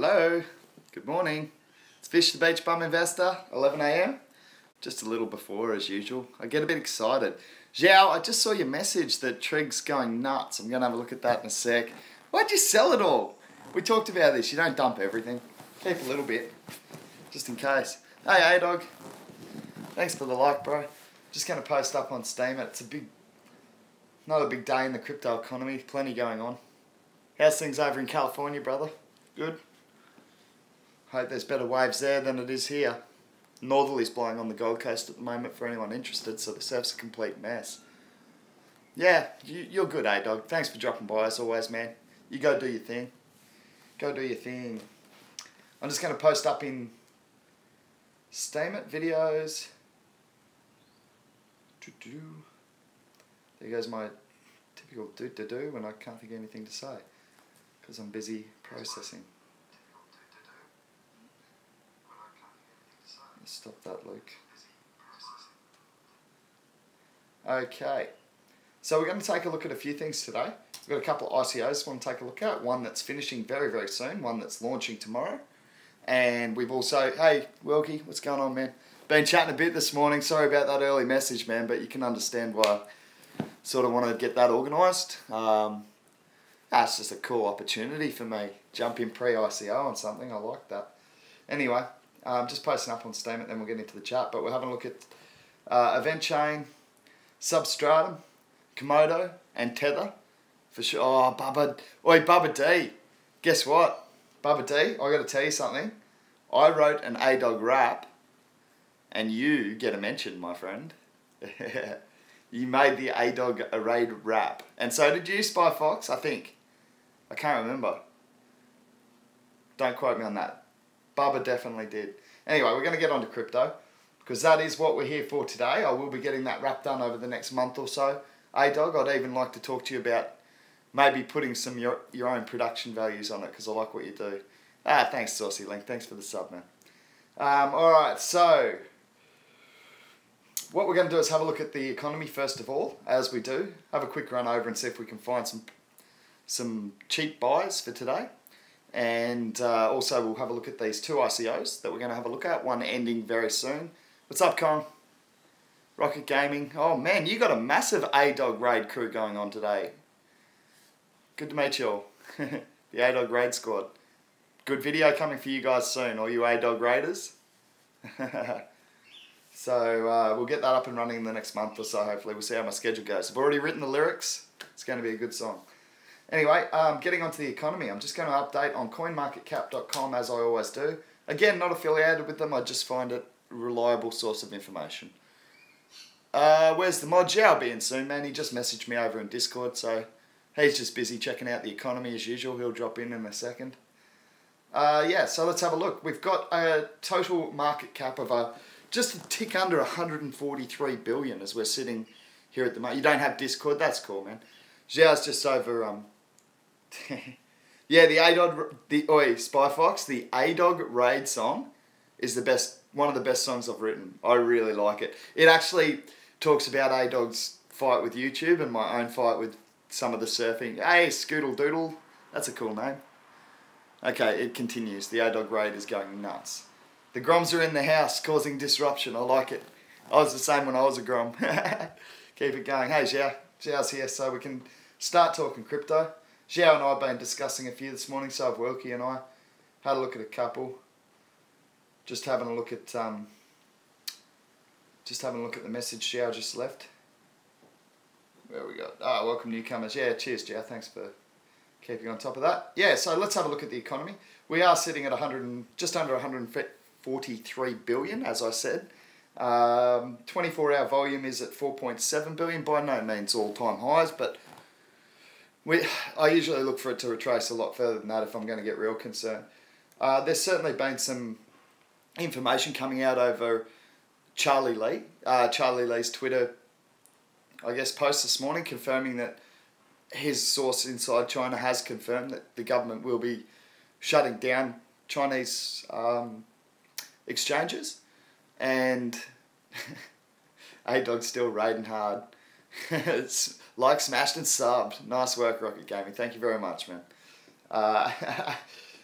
Hello, good morning. It's Fish the Beach Bum Investor, 11 AM. Just a little before as usual. I get a bit excited. Zhao, I just saw your message that Trig's going nuts. I'm going to have a look at that in a sec. Why'd you sell it all? We talked about this. You don't dump everything. Keep a little bit, just in case. Hey, A-Dog. Thanks for the like, bro. Just going to post up on Steam. It's another big day in the crypto economy. Plenty going on. How's things over in California, brother? Good? Hope there's better waves there than it is here. Northerly's blowing on the Gold Coast at the moment for anyone interested, so the surf's a complete mess. Yeah, you're good, A-Dog. Thanks for dropping by as always, man. You go do your thing. Go do your thing. I'm just going to post up in Statement videos. There goes my typical do when I can't think of anything to say because I'm busy processing. Stop that, Luke. Okay, so we're going to take a look at a few things today. We've got a couple of ICOs we want to take a look at. One that's finishing very, very soon. One that's launching tomorrow. And we've also... Hey, Wilkie, what's going on, man? Been chatting a bit this morning. Sorry about that early message, man, but you can understand why I sort of want to get that organised. That's just a cool opportunity for me. Jump in pre-ICO on something. I like that. Anyway... just posting up on Steam, and then we'll get into the chat. But we're having a look at EventChain, Substratum, Komodo, and Tether for sure. Oh, Bubba D. Guess what, Bubba D? I got to tell you something. I wrote an A-Dog rap, and you get a mention, my friend. You made the A-Dog Raid rap, and so did you, Spy Fox. I think. I can't remember. Don't quote me on that. Bubba definitely did. Anyway, we're going to get on to crypto because that is what we're here for today. I will be getting that wrap done over the next month or so. A-Dog, I'd even like to talk to you about maybe putting some your own production values on it because I like what you do. Thanks, Saucy Link. Thanks for the sub, man. Alright, so what we're going to do is have a look at the economy first of all, as we do. Have a quick run over and see if we can find some cheap buys for today. And also we'll have a look at these two ICOs that we're going to have a look at, one ending very soon. What's up, Con? Rocket Gaming. Oh man, you got a massive A-Dog Raid crew going on today. Good to meet you all. The A-Dog Raid squad. Good video coming for you guys soon, all you A-Dog Raiders. So we'll get that up and running in the next month or so, hopefully. We'll see how my schedule goes. I've already written the lyrics. It's going to be a good song. Anyway, getting onto the economy, I'm just going to update on coinmarketcap.com as I always do. Again, not affiliated with them, I just find it a reliable source of information. Where's the mod? Zhao being soon, man. He just messaged me over in Discord, so he's just busy checking out the economy as usual. He'll drop in a second. Yeah, so let's have a look. We've got a total market cap of just a tick under 143 billion as we're sitting here at the moment. You don't have Discord? That's cool, man. Zhao's just over... yeah, the A-Dog, Spy Fox, the A-Dog Raid song is one of the best songs I've written. I really like it. It actually talks about A-Dog's fight with YouTube and my own fight with some of the surfing. Hey, Scoodle Doodle, that's a cool name. Okay, it continues. The A-Dog Raid is going nuts. The Groms are in the house causing disruption. I like it. I was the same when I was a Grom. Keep it going. Hey, Zhao. Zhao's here so we can start talking crypto. Zhao and I have been discussing a few this morning, so have Wilkie and I. Had a look at a couple. Just having a look at the message Zhao just left. Where we got? Welcome newcomers. Yeah, cheers, Zhao. Thanks for keeping on top of that. Yeah, so let's have a look at the economy. We are sitting at just under 143 billion, as I said. 24-hour volume is at 4.7 billion. By no means all-time highs, but I usually look for it to retrace a lot further than that if I'm going to get real concerned. There's certainly been some information coming out over Charlie Lee. Charlie Lee's Twitter, I guess, post this morning confirming that his source inside China has confirmed that the government will be shutting down Chinese exchanges. And A-Dog's still raiding hard. It's like, smashed and subbed. Nice work, Rocket Gaming. Thank you very much, man.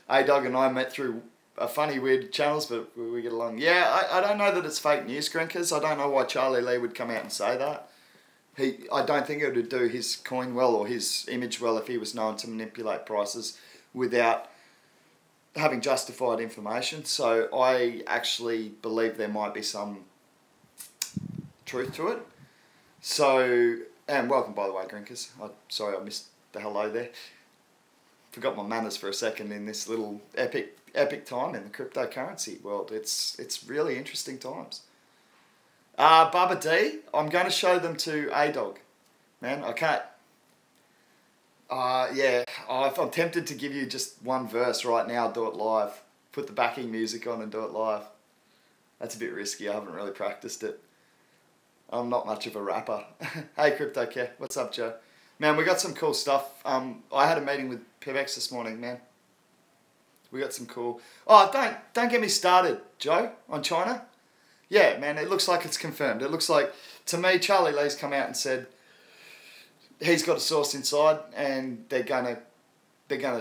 A-Dog and I met through funny, weird channels, but we get along. Yeah, I don't know that it's fake news, Grinkers. I don't know why Charlie Lee would come out and say that. I don't think it would do his coin well or his image well if he was known to manipulate prices without having justified information. So I actually believe there might be some truth to it. So, and welcome by the way, Grinkers. Sorry I missed the hello there. Forgot my manners for a second in this little epic time in the cryptocurrency world. It's really interesting times. Baba D, I'm going to show them to A-Dog. Man, I can't... yeah, I'm tempted to give you just one verse right now, do it live. Put the backing music on and do it live. That's a bit risky, I haven't really practiced it. I'm not much of a rapper. Hey CryptoCare, what's up Joe? Man, we got some cool stuff. I had a meeting with PIVX this morning, man. We got some cool... Oh, don't get me started, Joe, on China. Yeah, man, it looks like it's confirmed. It looks like, to me, Charlie Lee's come out and said he's got a source inside and they're gonna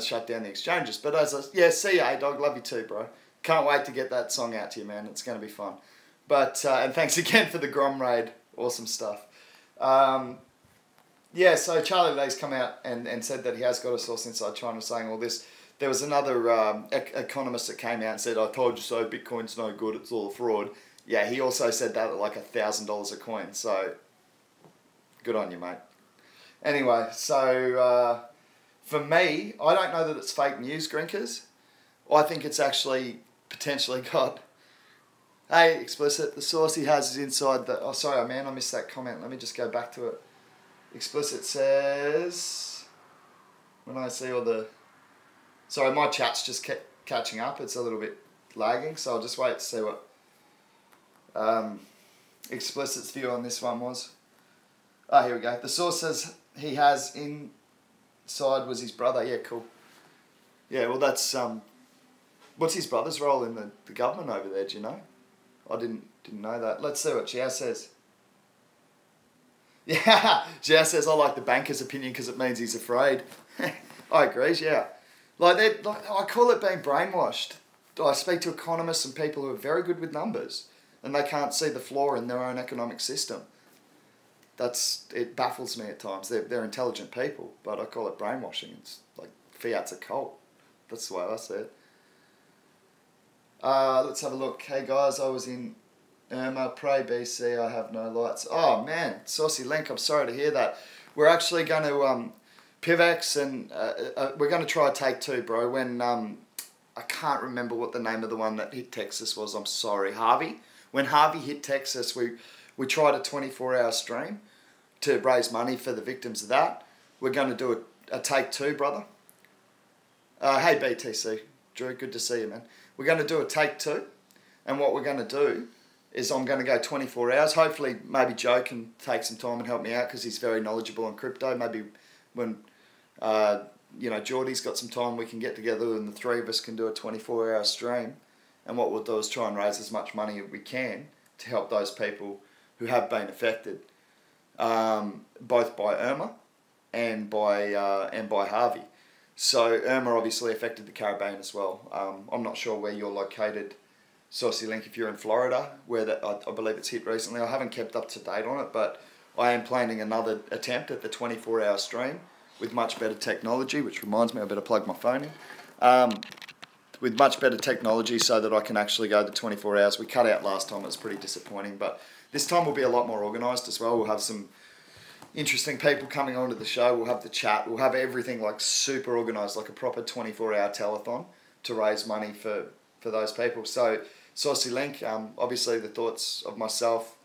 shut down the exchanges. But yeah, see ya, A-Dog, love you too, bro. Can't wait to get that song out to you, man. It's gonna be fun. But and thanks again for the Grom raid, awesome stuff. Yeah, so Charlie Lee's come out and said that he has got a source inside China saying all this. There was another economist that came out and said, I told you so, Bitcoin's no good, it's all a fraud. Yeah, he also said that at like $1,000 a coin, so good on you, mate. Anyway, so for me, I don't know that it's fake news, Grinkers. I think it's actually potentially got... Hey, Explicit, the source he has is inside the... Oh, sorry, man, I missed that comment. Let me just go back to it. Explicit says... When I see all the... Sorry, my chat's just kept catching up. It's a little bit lagging, so I'll just wait to see what Explicit's view on this one was. Oh, here we go. The source says he has inside was his brother. Yeah, cool. Yeah, well, that's... what's his brother's role in the government over there, do you know? I didn't know that. Let's see what Jia says. Yeah, Jia says, I like the banker's opinion because it means he's afraid. I agree, yeah. Like, I call it being brainwashed. I speak to economists and people who are very good with numbers and they can't see the flaw in their own economic system. It baffles me at times. They're intelligent people, but I call it brainwashing. It's like fiat's a cult. That's the way I see it. Let's have a look. Hey guys, I was in Irma, pray BC, I have no lights. Oh man, Saucy Link, I'm sorry to hear that. We're actually going to PIVX and we're going to try take two, bro. When I can't remember what the name of the one that hit Texas was, I'm sorry, Harvey. When Harvey hit Texas, we tried a 24-hour stream to raise money for the victims of that. We're going to do a take two, brother. Hey BTC, Drew, good to see you, man. We're going to do a take two, and what we're going to do is I'm going to go 24 hours. Hopefully, maybe Joe can take some time and help me out because he's very knowledgeable on crypto. Maybe when, you know, Geordie's got some time, we can get together and the three of us can do a 24-hour stream. And what we'll do is try and raise as much money as we can to help those people who have been affected, both by Irma and by Harvey. So Irma obviously affected the Caribbean as well. I'm not sure where you're located, Saucy Link, if you're in Florida, where that I believe it's hit recently. I haven't kept up to date on it, but I am planning another attempt at the 24-hour stream with much better technology, which reminds me I better plug my phone in. With much better technology so that I can actually go the 24 hours. We cut out last time, it was pretty disappointing, but this time we'll be a lot more organised as well. We'll have some interesting people coming onto the show. We'll have the chat. We'll have everything like super organised, like a proper 24-hour telethon to raise money for those people. So, Saucy Link, obviously the thoughts of myself,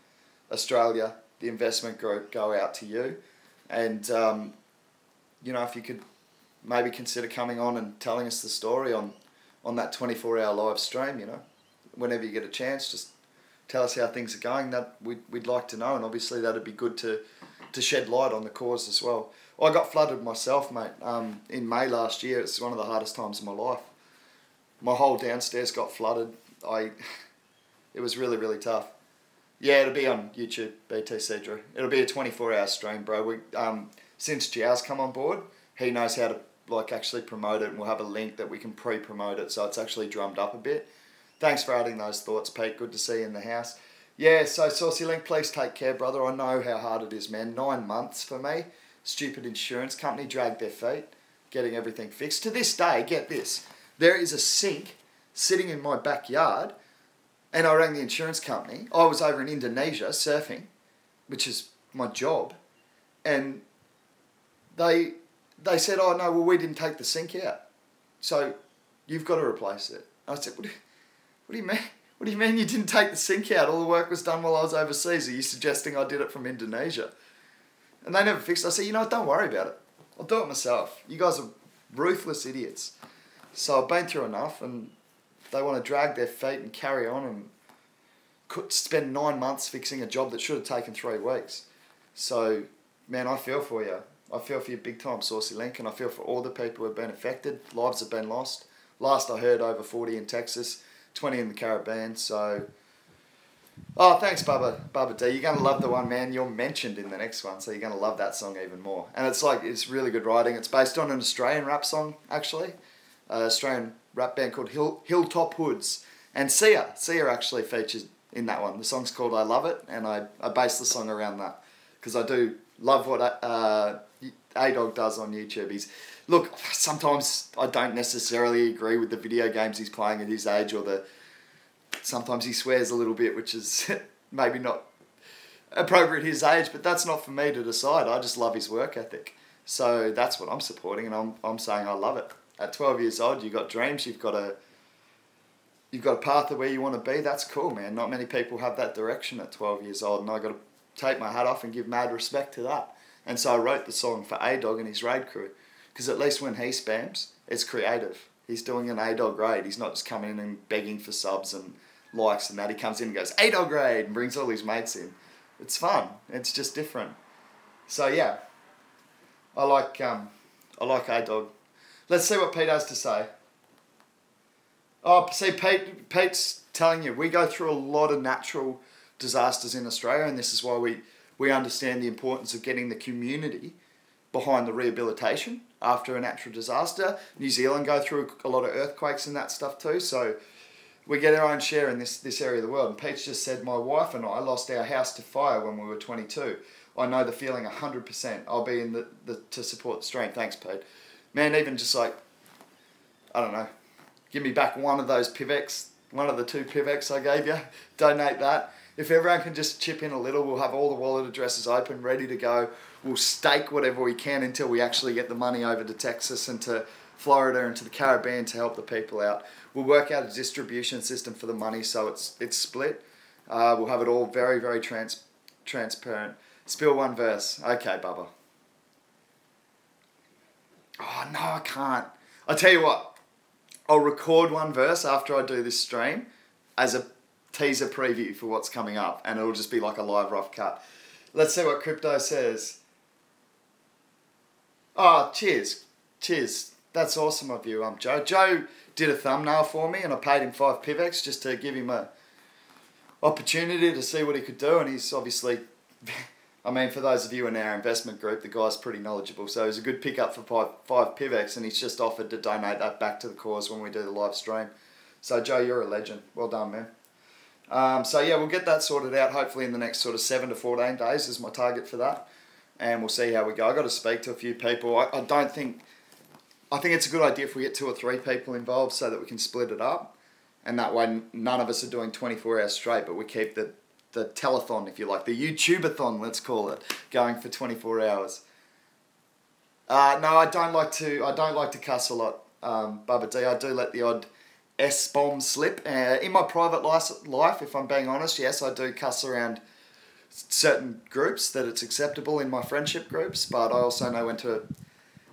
Australia, the investment group go out to you. And, you know, if you could maybe consider coming on and telling us the story on that 24-hour live stream, you know, whenever you get a chance, just tell us how things are going. That we'd like to know, and obviously that'd be good to shed light on the cause as well. I got flooded myself, mate, in May last year. It's one of the hardest times of my life. My whole downstairs got flooded. It was really, really tough. Yeah, it'll be on YouTube, BTC Drew. It'll be a 24-hour stream, bro. Since Jiao's come on board, he knows how to like actually promote it, and we'll have a link that we can pre-promote it so it's actually drummed up a bit. Thanks for adding those thoughts, Pete. Good to see you in the house. Yeah, so Saucy Link, please take care, brother. I know how hard it is, man. 9 months for me. Stupid insurance company dragged their feet, getting everything fixed. To this day, get this, there is a sink sitting in my backyard, and I rang the insurance company. I was over in Indonesia surfing, which is my job, and they said, oh no, well we didn't take the sink out, so you've got to replace it. I said, what do you mean? What do you mean you didn't take the sink out? All the work was done while I was overseas. Are you suggesting I did it from Indonesia? And they never fixed it. I said, you know what, don't worry about it. I'll do it myself. You guys are ruthless idiots. So I've been through enough, and they want to drag their feet and carry on and could spend 9 months fixing a job that should have taken 3 weeks. So, man, I feel for you. I feel for you big time, Saucy Link, and I feel for all the people who have been affected. Lives have been lost. Last I heard, over 40 in Texas, 20 in the Caribbean. So, oh, thanks, Bubba D. You're going to love the one, man. You're mentioned in the next one, so you're going to love that song even more. And it's really good writing. It's based on an Australian rap song, actually. Australian rap band called Hilltop Hoods. And Sia actually features in that one. The song's called I Love It, and I base the song around that. Because I do love what A-Dog does on YouTube. Look, sometimes I don't necessarily agree with the video games he's playing at his age, or sometimes he swears a little bit, which is maybe not appropriate at his age, but that's not for me to decide. I just love his work ethic. So that's what I'm supporting, and I'm saying I love it. At 12 years old, you've got dreams, you've got a path of where you want to be. That's cool, man. Not many people have that direction at 12 years old, and I got to take my hat off and give mad respect to that. And so I wrote the song for A-Dog and his raid crew, because at least when he spams, it's creative. He's doing an A-Dog raid. He's not just coming in and begging for subs and likes and that. He comes in and goes, A-Dog raid, and brings all his mates in. It's fun. It's just different. So yeah, I like A-Dog. Let's see what Pete has to say. Oh, see, Pete's telling you, we go through a lot of natural disasters in Australia, and this is why we understand the importance of getting the community behind the rehabilitation after a natural disaster. New Zealand go through a lot of earthquakes and that stuff too, so we get our own share in this area of the world. And Pete's just said, my wife and I lost our house to fire when we were 22. I know the feeling 100%. I'll be in to support the stream. Thanks, Pete. Man, even just like, I don't know, give me back one of those PIVX, one of the 2 PIVX I gave you. Donate that. If everyone can just chip in a little, we'll have all the wallet addresses open, ready to go. We'll stake whatever we can until we actually get the money over to Texas and to Florida and to the Caribbean to help the people out. We'll work out a distribution system for the money so it's split. We'll have it all very, very transparent. Spill one verse. Okay, Bubba. Oh, no, I can't. I'll tell you what. I'll record one verse after I do this stream as a teaser preview for what's coming up, and it'll just be like a live rough cut. Let's see what Crypto says. Oh, cheers. That's awesome of you, Joe. Joe did a thumbnail for me, and I paid him 5 PIVX just to give him a opportunity to see what he could do, and he's obviously, I mean, for those of you in our investment group, the guy's pretty knowledgeable, so it's a good pickup for 5 PIVX, and he's just offered to donate that back to the cause when we do the live stream. So Joe, you're a legend. Well done, man. So yeah, we'll get that sorted out hopefully in the next sort of 7 to 14 days is my target for that, and we'll see how we go. I got to speak to a few people. I think it's a good idea if we get 2 or 3 people involved so that we can split it up, and that way none of us are doing 24 hours straight, but we keep the telethon, if you like, the YouTubeathon, let's call it, going for 24 hours. No, I don't like to cuss a lot, Bubba D. I do let the odd S-bomb slip. In my private life, if I'm being honest, yes, I do cuss around certain groups that it's acceptable in my friendship groups, but I also know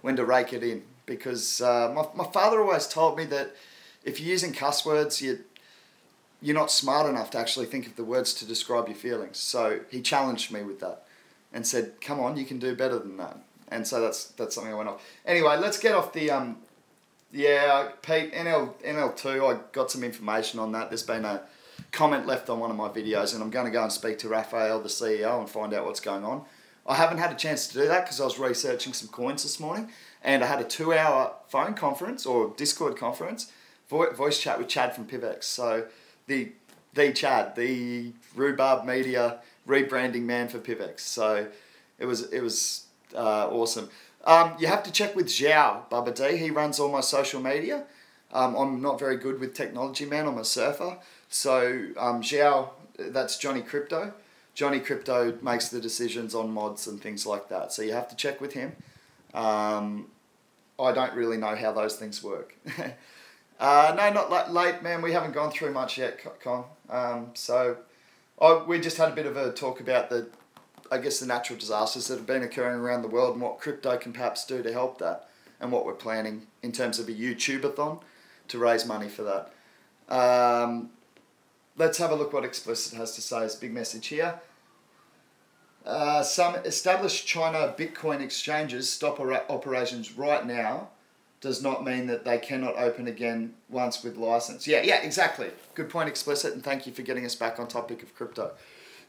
when to rake it in, because my father always told me that if you're using cuss words, you're not smart enough to actually think of the words to describe your feelings. So he challenged me with that and said, come on, you can do better than that. And so that's something I went off. Anyway, let's get off the... Yeah, Pete, NL2, I got some information on that. There's been a comment left on one of my videos, and I'm going to go and speak to Raphael, the CEO, and find out what's going on. I haven't had a chance to do that because I was researching some coins this morning, And I had a 2-hour phone conference or Discord conference, voice chat with Chad from PIVX. So the Chad, the Rhubarb Media rebranding man for PIVX. So it was awesome. You have to check with Zhao Baba D. He runs all my social media. I'm not very good with technology, man. I'm a surfer. So Zhao, that's Johnny Crypto. Johnny Crypto makes the decisions on mods and things like that. So you have to check with him. I don't really know how those things work. No, not late, man. We haven't gone through much yet, Con. We just had a bit of a talk about the natural disasters that have been occurring around the world and what crypto can perhaps do to help that, and what we're planning in terms of a YouTubeathon to raise money for that. Let's have a look what Explicit has to say. It's a big message here. Some established China Bitcoin exchanges stop operations right now does not mean that they cannot open again once with license. Yeah, exactly. Good point, Explicit, and thank you for getting us back on topic of crypto.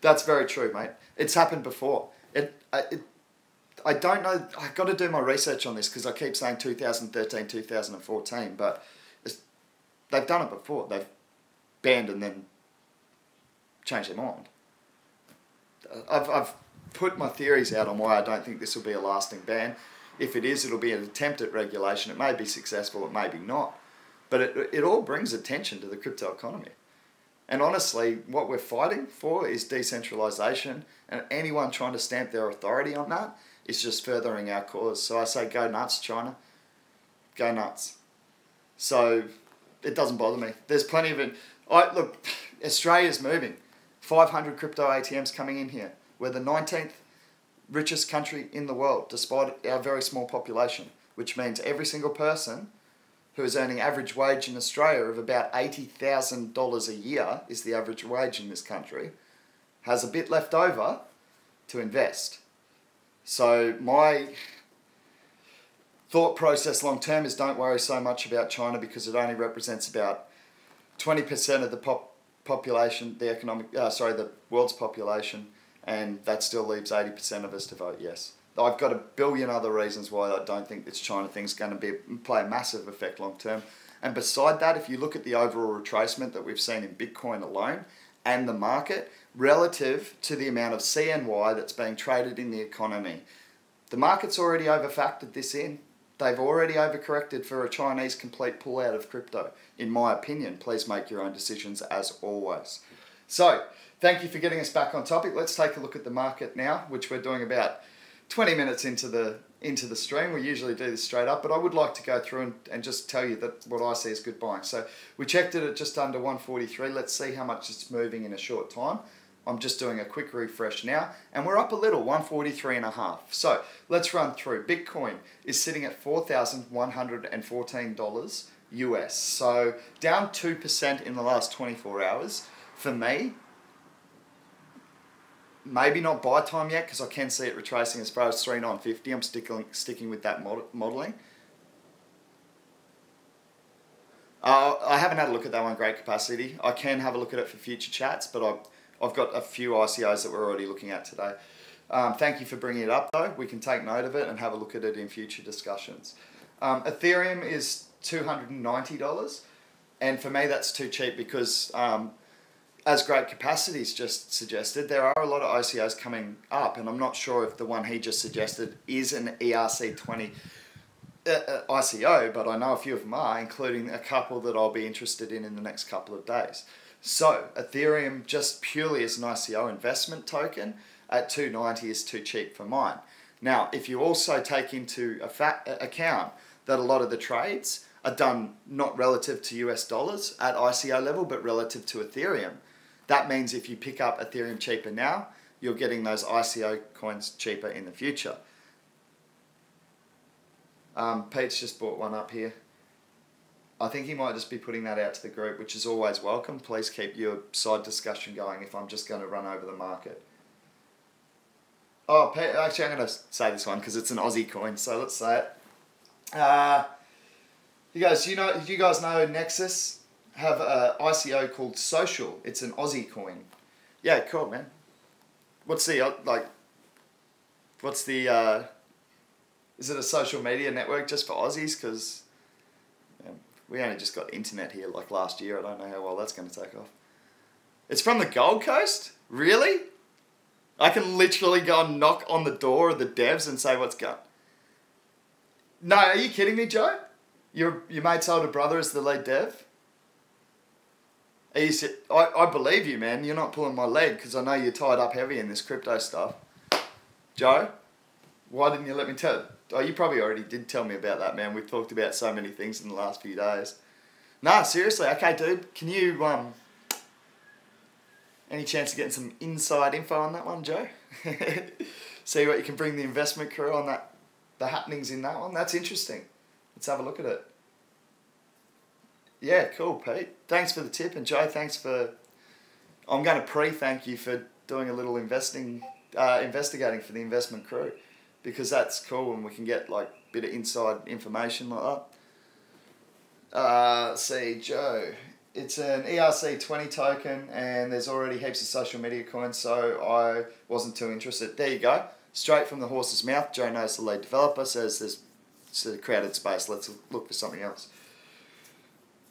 That's very true, mate. It's happened before. I don't know. I've got to do my research on this because I keep saying 2013, 2014, but they've done it before. They've banned and then changed their mind. I've put my theories out on why I don't think this will be a lasting ban. If it is, it'll be an attempt at regulation. It may be successful, it may be not. But it all brings attention to the crypto economy. And honestly, what we're fighting for is decentralization, and anyone trying to stamp their authority on that is just furthering our cause. So I say go nuts, China. Go nuts. So it doesn't bother me. There's plenty of it. Look, Australia's moving. 500 crypto ATMs coming in here. We're the 19th richest country in the world, despite our very small population, which means every single person who is earning average wage in Australia of about $80,000 a year, is the average wage in this country, has a bit left over to invest. So my thought process long term is don't worry so much about China because it only represents about 20% of the population, the world's population, and that still leaves 80% of us to vote yes. I've got a billion other reasons why I don't think this China thing's going to play a massive effect long term. And beside that, if you look at the overall retracement that we've seen in Bitcoin alone and the market relative to the amount of CNY that's being traded in the economy, the market's already overfactored this in. They've already overcorrected for a Chinese complete pull out of crypto. In my opinion, please make your own decisions as always. So, thank you for getting us back on topic. Let's take a look at the market now, which we're doing about 20 minutes into the stream. We usually do this straight up, but I would like to go through and just tell you that what I see is good buying. So we checked it at just under 143. Let's see how much it's moving in a short time. I'm just doing a quick refresh now, and we're up a little, 143.5. So let's run through. Bitcoin is sitting at $4,114 US. So down 2% in the last 24 hours. For me, maybe not buy time yet because I can see it retracing as far as 3,950. I'm sticking with that modelling. I haven't had a look at that one, great capacity. I can have a look at it for future chats, but I've got a few ICOs that we're already looking at today. Thank you for bringing it up though. We can take note of it and have a look at it in future discussions. Ethereum is $290, and for me that's too cheap because as great capacities just suggested, there are a lot of ICOs coming up, and I'm not sure if the one he just suggested is an ERC20 ICO, but I know a few of them are, including a couple that I'll be interested in the next couple of days. So Ethereum, just purely as an ICO investment token, at $290 is too cheap for mine. Now, if you also take into account that a lot of the trades are done not relative to US dollars at ICO level, but relative to Ethereum, that means if you pick up Ethereum cheaper now, you're getting those ICO coins cheaper in the future. Pete's just bought one up here. I think he might just be putting that out to the group, which is always welcome. Please keep your side discussion going if I'm just going to run over the market. Oh, Pete, actually I'm going to say this one because it's an Aussie coin, so let's say it. You guys know Nexus have an ICO called Social. It's an Aussie coin. Yeah, cool, man. What's the Is it a social media network just for Aussies? Because we only just got internet here like last year. I don't know how well that's going to take off. It's from the Gold Coast? Really? I can literally go and knock on the door of the devs and say what's going. No, are you kidding me, Joe? Your mate's older brother is the lead dev? I believe you, man. You're not pulling my leg because I know you're tied up heavy in this crypto stuff. Joe, why didn't you let me tell? Oh, you probably already did tell me about that, man. We've talked about so many things in the last few days. Nah, seriously. Okay, dude. Can you, any chance of getting some inside info on that one, Joe? See what you can bring the investment crew on that, the happenings in that one. That's interesting. Let's have a look at it. Yeah, cool, Pete. Thanks for the tip. And Joe, thanks for... I'm going to pre-thank you for doing a little investigating for the investment crew. Because that's cool and we can get like a bit of inside information like that. See, Joe. It's an ERC20 token and there's already heaps of social media coins, so I wasn't too interested. There you go. Straight from the horse's mouth. Joe knows the lead developer, says it's a crowded space. Let's look for something else.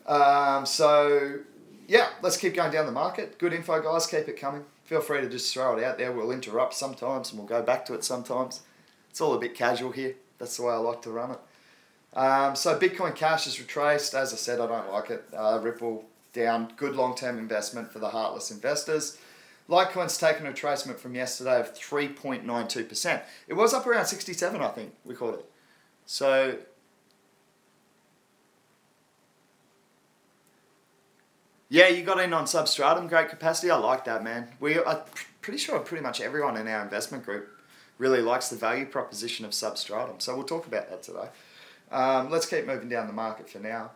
So, yeah, let's keep going down the market. Good info, guys. Keep it coming. Feel free to just throw it out there. We'll interrupt sometimes and we'll go back to it sometimes. It's all a bit casual here. That's the way I like to run it. So Bitcoin Cash is retraced. As I said, I don't like it. Ripple down. Good long-term investment for the heartless investors. Litecoin's taken a retracement from yesterday of 3.92%. It was up around 67, I think, we called it. So... yeah, you got in on Substratum, great capacity. I like that, man. I'm pretty sure pretty much everyone in our investment group really likes the value proposition of Substratum. So we'll talk about that today. Let's keep moving down the market for now.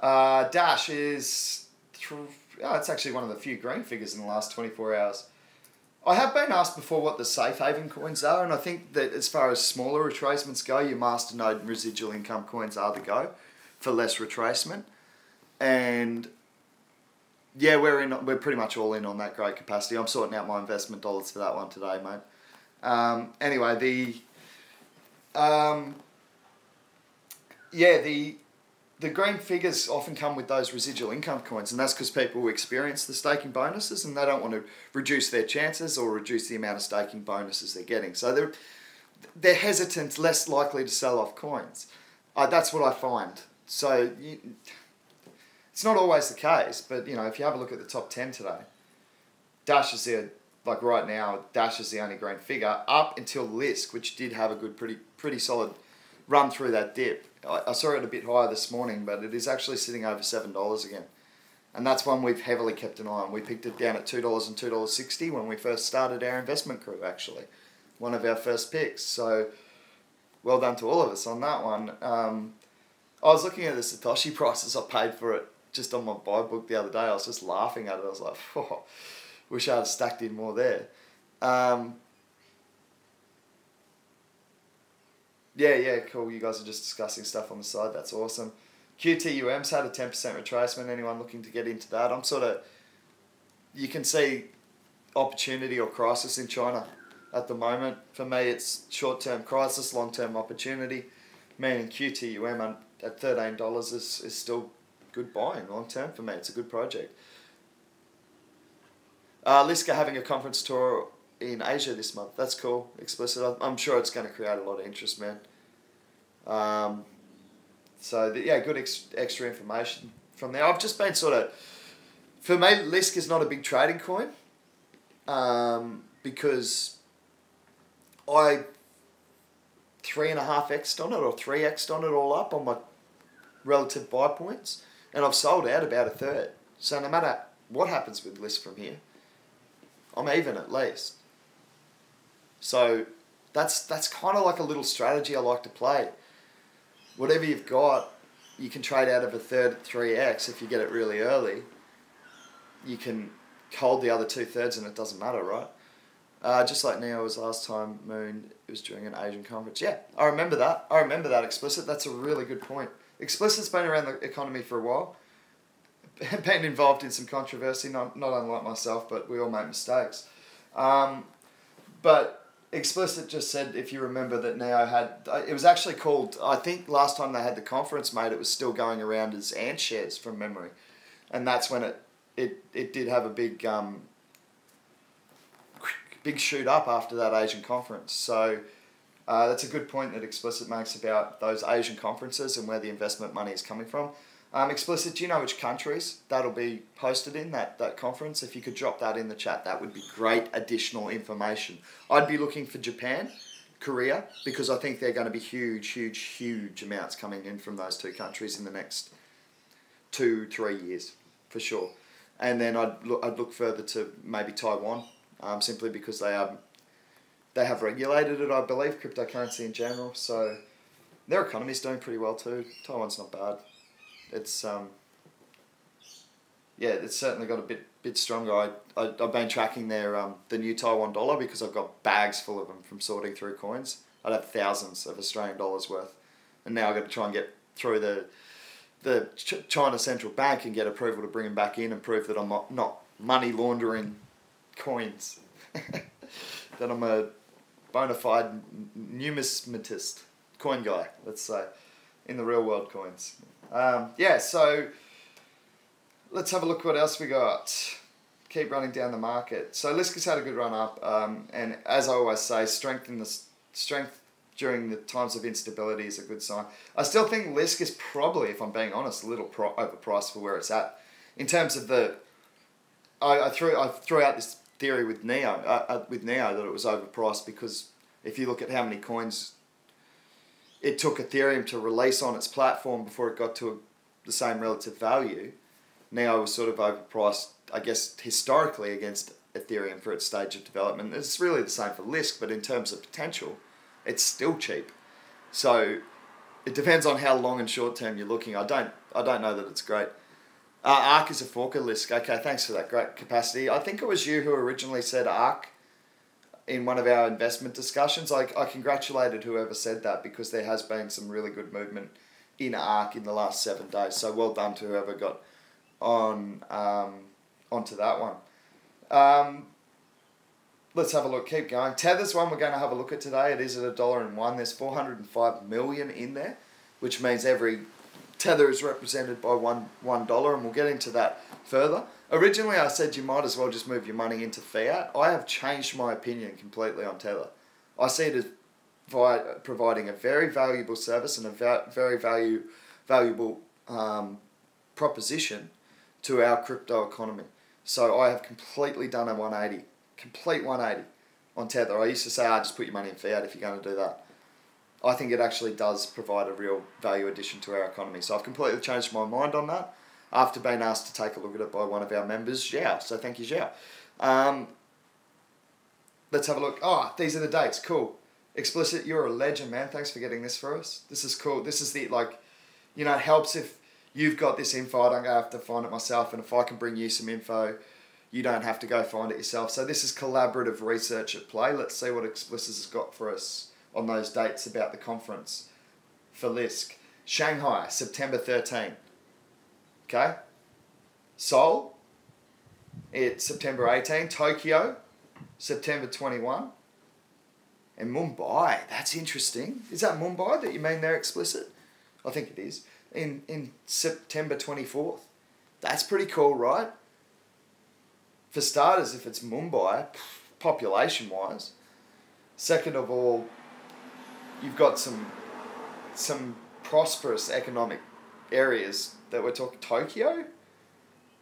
Dash is... it's actually one of the few green figures in the last 24 hours. I have been asked before what the safe haven coins are, and I think that as far as smaller retracements go, your masternode and residual income coins are the go for less retracement. And... yeah, we're pretty much all in on that great capacity. I'm sorting out my investment dollars for that one today, mate. Anyway, the green figures often come with those residual income coins, and that's because people experience the staking bonuses and they don't want to reduce their chances or reduce the amount of staking bonuses they're getting. So they're hesitant, less likely to sell off coins. That's what I find. So... it's not always the case, but you know, if you have a look at the top 10 today, Dash is the, like right now, Dash is the only green figure up until Lisk, which did have a good, pretty solid run through that dip. I saw it a bit higher this morning, but it is actually sitting over $7 again. And that's one we've heavily kept an eye on. We picked it down at $2 and $2.60 when we first started our investment crew, actually. One of our first picks. So, well done to all of us on that one. I was looking at the Satoshi prices I paid for it just on my buy book the other day. I was just laughing at it. I was like, oh, wish I had stacked in more there. Yeah, cool. You guys are just discussing stuff on the side. That's awesome. QTUM's had a 10% retracement. Anyone looking to get into that? I'm sort of... you can see opportunity or crisis in China at the moment. For me, it's short-term crisis, long-term opportunity. Meaning QTUM at $13 is still... good buying long term for me. It's a good project. Liska having a conference tour in Asia this month. That's cool. Explicit. I'm sure it's going to create a lot of interest, man. Yeah, good extra information from there. I've just been sort of... for me, Lisk is not a big trading coin because I 3.5x'd on it or 3x'd on it all up on my relative buy points. And I've sold out about a third. So no matter what happens with Lisk from here, I'm even at least. So that's kind of like a little strategy I like to play. Whatever you've got, you can trade out of a third at 3x if you get it really early. You can hold the other 2/3 and it doesn't matter, right? Just like Neo was last time, Moon, it was during an Asian conference. Yeah, I remember that. Explicit. That's a really good point. Explicit's been around the economy for a while. Been involved in some controversy, not unlike myself, but we all make mistakes. But Explicit just said, if you remember, that Neo had, it was actually called, I think last time they had the conference, mate, it was still going around as ant shares from memory. And that's when it did have a big big shoot up after that Asian conference. So that's a good point that Explicit makes about those Asian conferences and where the investment money is coming from. Explicit, do you know which countries that'll be hosted in, that conference? If you could drop that in the chat, that would be great additional information. I'd be looking for Japan, Korea, because I think they're going to be huge amounts coming in from those two countries in the next 2-3 years, for sure. And then I'd look further to maybe Taiwan, simply because they have regulated it, I believe, cryptocurrency in general. So their economy's doing pretty well too. Taiwan's not bad. It's it's certainly got a bit stronger. I've been tracking their the new Taiwan dollar because I've got bags full of them from sorting through coins. I'd have thousands of Australian dollars worth, and now I've got to try and get through the China Central Bank and get approval to bring them back in and prove that I'm not money laundering coins. That I'm a bona fide numismatist, coin guy, let's say, in the real world coins. So let's have a look what else we got. Keep running down the market. So Lisk has had a good run up, and as I always say, strength during the times of instability is a good sign. I still think Lisk is probably, if I'm being honest, a little overpriced for where it's at. In terms of I threw out this theory with Neo that it was overpriced because if you look at how many coins it took Ethereum to release on its platform before it got to the same relative value, Neo was sort of overpriced, I guess, historically against Ethereum for its stage of development. It's really the same for Lisk, but in terms of potential, it's still cheap. So it depends on how long and short term you're looking. I don't know that it's great. ARK is a forker, Lisk. Okay, thanks for that great capacity. I think it was you who originally said ARK in one of our investment discussions. I congratulated whoever said that because there has been some really good movement in ARK in the last 7 days. So well done to whoever got onto that one. Let's have a look. Keep going. Tether's one we're going to have a look at today. It is at $1.01. There's 405 million in there, which means every Tether is represented by $1, and we'll get into that further. Originally, I said you might as well just move your money into fiat. I have changed my opinion completely on Tether. I see it as providing a very valuable service and a very valuable proposition to our crypto economy. So I have completely done a 180, complete 180 on Tether. I used to say, just put your money in fiat if you're going to do that. I think it actually does provide a real value addition to our economy. So I've completely changed my mind on that after being asked to take a look at it by one of our members, Zhao. So thank you, Zhao. Let's have a look. Oh, these are the dates. Cool. Explicit, you're a legend, man. Thanks for getting this for us. This is cool. This is the, it helps if you've got this info. I don't have to find it myself. And if I can bring you some info, you don't have to go find it yourself. So this is collaborative research at play. Let's see what Explicit has got for us on those dates about the conference for Lisk. Shanghai, September 13. Okay. Seoul, it's September 18. Tokyo, September 21. And Mumbai, that's interesting. Is that Mumbai that you mean there, Explicit? I think it is. In September 24th. That's pretty cool, right? For starters, if it's Mumbai, population-wise. Second of all, you've got some prosperous economic areas that we're talking. Tokyo?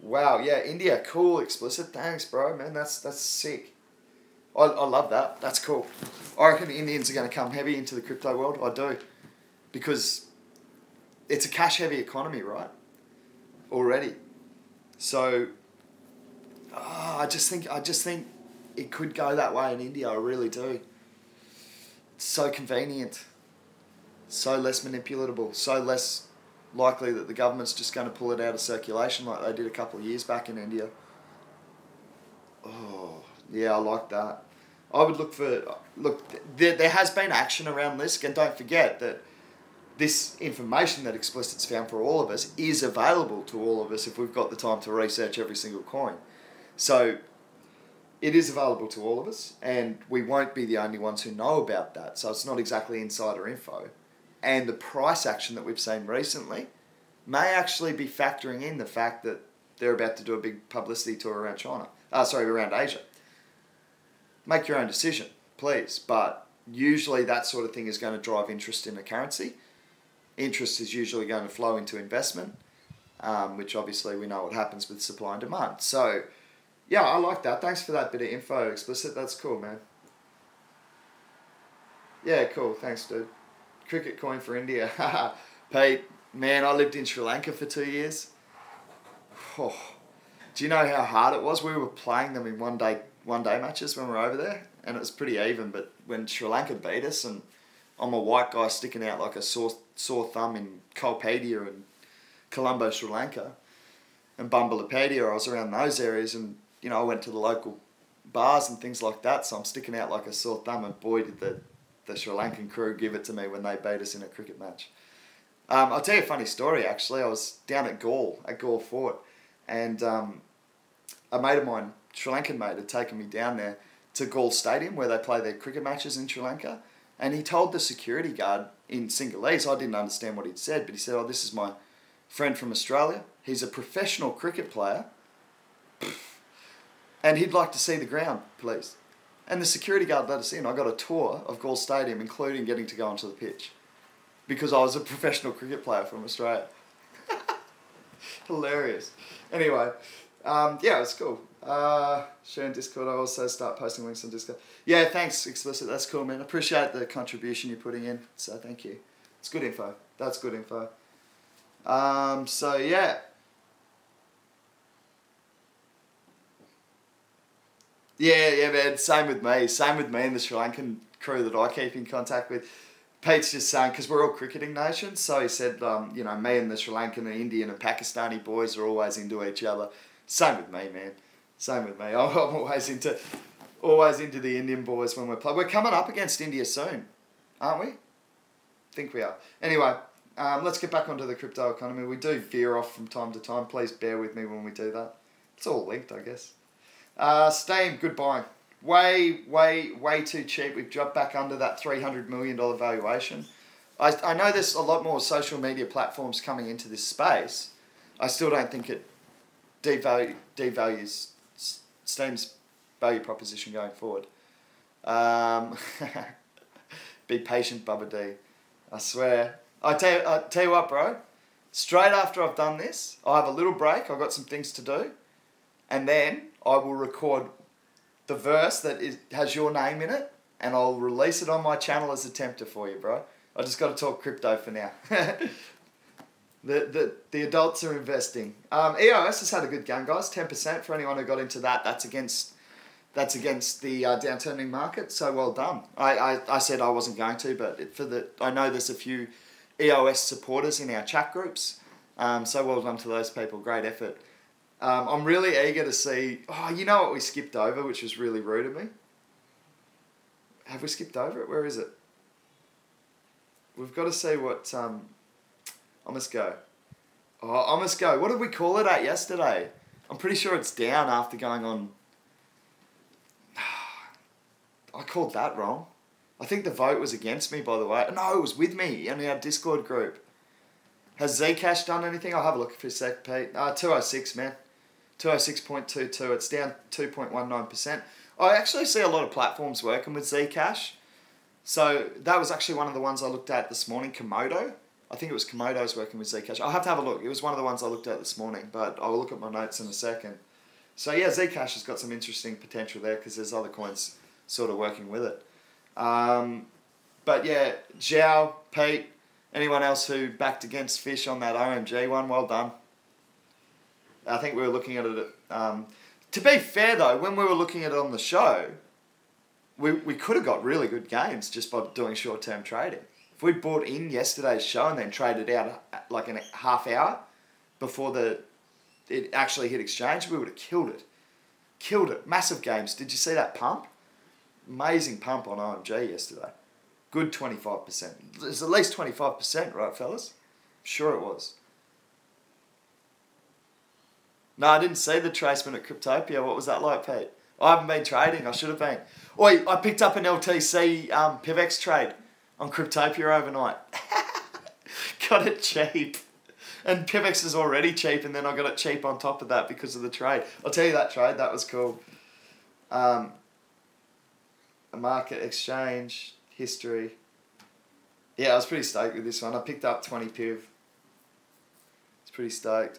Wow, yeah, India, cool, Explicit. Thanks, bro, man, that's sick. I love that. That's cool. I reckon the Indians are going to come heavy into the crypto world. I do. Because it's a cash-heavy economy, right? Already. So, I just think it could go that way in India. I really do. It's so convenient. So less manipulatable. So less likely that the government's just going to pull it out of circulation like they did a couple of years back in India. Oh, yeah, I like that. I would there has been action around Lisk, and don't forget that this information that Explicit's found for all of us is available to all of us if we've got the time to research every single coin. So it is available to all of us, and we won't be the only ones who know about that. So it's not exactly insider info. And the price action that we've seen recently may actually be factoring in the fact that they're about to do a big publicity tour around China. Around Asia. Make your own decision, please. But usually that sort of thing is going to drive interest in a currency. Interest is usually going to flow into investment, which obviously we know what happens with supply and demand. So, yeah, I like that. Thanks for that bit of info, Explicit. That's cool, man. Yeah, cool. Thanks, dude. Cricket coin for India. Pete, man, I lived in Sri Lanka for 2 years. Oh, do you know how hard it was? We were playing them in one day matches when we were over there, and it was pretty even. But when Sri Lanka beat us, and I'm a white guy sticking out like a sore thumb in Kolpadia and Colombo, Sri Lanka, and Bumbalapedia, I was around those areas, and I went to the local bars and things like that, so I'm sticking out like a sore thumb, and boy did the Sri Lankan crew give it to me when they beat us in a cricket match. I'll tell you a funny story actually. I was down at Galle Fort, and a mate of mine, Sri Lankan mate, had taken me down there to Galle Stadium where they play their cricket matches in Sri Lanka, and he told the security guard in Sinhalese, I didn't understand what he'd said, but he said, "Oh, this is my friend from Australia. He's a professional cricket player, and he'd like to see the ground, please." And the security guard let us in. I got a tour of Galle Stadium, including getting to go onto the pitch, because I was a professional cricket player from Australia. Hilarious. Anyway, yeah, it's cool. Share in Discord. I also start posting links on Discord. Yeah, thanks, Explicit. That's cool, man. Appreciate the contribution you're putting in. So thank you. It's good info. That's good info. So yeah. Yeah, man. Same with me. Same with me and the Sri Lankan crew that I keep in contact with. Pete's just saying, because we're all cricketing nations, so he said, me and the Sri Lankan and Indian and Pakistani boys are always into each other. Same with me, man. Same with me. I'm always into the Indian boys when we're playing. We're coming up against India soon, aren't we? I think we are. Anyway, let's get back onto the crypto economy. We do veer off from time to time. Please bear with me when we do that. It's all linked, I guess. Steam, good buying. Way too cheap. We've dropped back under that $300 million valuation. I know there's a lot more social media platforms coming into this space. I still don't think it devalues Steam's value proposition going forward. Be patient, Bubba D. I swear. I tell you what, bro. Straight after I've done this, I'll have a little break. I've got some things to do. And then I will record the verse that has your name in it, and I'll release it on my channel as a tempter for you, bro. I just got to talk crypto for now. The adults are investing. EOS has had a good game, guys. 10% for anyone who got into that. That's against the downturning market. So well done. I said I wasn't going to, but I know there's a few EOS supporters in our chat groups. So well done to those people. Great effort. I'm really eager to see... Oh, you know what we skipped over, which was really rude of me? Have we skipped over it? Where is it? We've got to see what... I must go. Oh, I must go. What did we call it at yesterday? I'm pretty sure it's down after going on... I called that wrong. I think the vote was against me, by the way. No, it was with me in our Discord group. Has Zcash done anything? I'll have a look for a sec, Pete. 206, man. 206.22. It's down 2.19%. I actually see a lot of platforms working with Zcash. So that was actually one of the ones I looked at this morning, Komodo. I think it was Komodo's working with Zcash. I'll have to have a look. It was one of the ones I looked at this morning, but I'll look at my notes in a second. So yeah, Zcash has got some interesting potential there because there's other coins sort of working with it. But yeah, Zhao, Pete, anyone else who backed against Fish on that OMG one, well done. I think we were looking at it... to be fair though, when we were looking at it on the show, we could have got really good gains just by doing short-term trading. If we bought in yesterday's show and then traded out like in a half hour before it actually hit exchange, we would have killed it. Killed it. Massive gains. Did you see that pump? Amazing pump on OMG yesterday. Good 25%. It's at least 25%, right, fellas? I'm sure it was. No, I didn't see the tracement at Cryptopia. What was that like, Pete? I haven't been trading. I should have been. Oi, I picked up an LTC PIVX trade on Cryptopia overnight. Got it cheap. And PIVX is already cheap, and then I got it cheap on top of that because of the trade. I'll tell you that trade, that was cool. A market exchange, history. Yeah, I was pretty stoked with this one. I picked up 20 PIV. It's pretty stoked.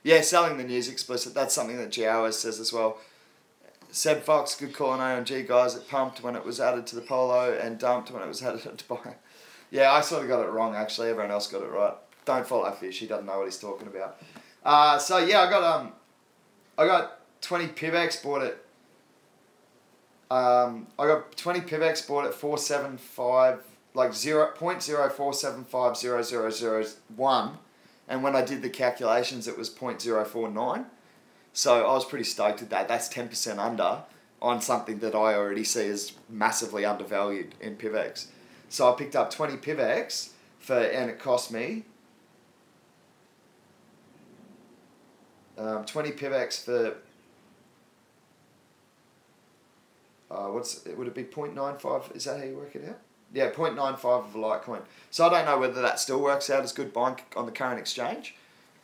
Yeah, selling the news explicit. That's something that Giaoas says as well. Seb Fox, good call on AMG, guys. It pumped when it was added to the Polo and dumped when it was added to buy. Yeah, I sort of got it wrong, actually. Everyone else got it right. Don't follow Fish. He doesn't know what he's talking about. So, yeah, I got 20 PIVX, bought it. I got 20 PIVX, bought it 475, like 0.04750001. And when I did the calculations, it was 0.049. So I was pretty stoked with that. That's 10% under on something that I already see as massively undervalued in PIVX. So I picked up 20 PIVX and it cost me 20 PIVX for would it be 0.95? Is that how you work it out? Yeah, 0.95 of a Litecoin. So I don't know whether that still works out as good buying on the current exchange,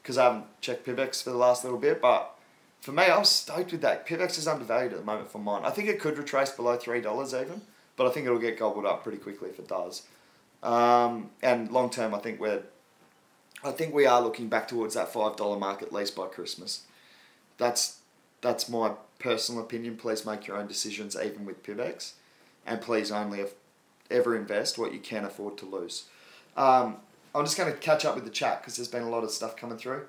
because I haven't checked PIVX for the last little bit. But for me, I was stoked with that. PIVX is undervalued at the moment for mine. I think it could retrace below $3 even, but I think it'll get gobbled up pretty quickly if it does. And long term, I think we are looking back towards that $5 mark at least by Christmas. That's my personal opinion. Please make your own decisions, even with PIVX, and please only ever invest what you can afford to lose. I'm just going to catch up with the chat because there's been a lot of stuff coming through.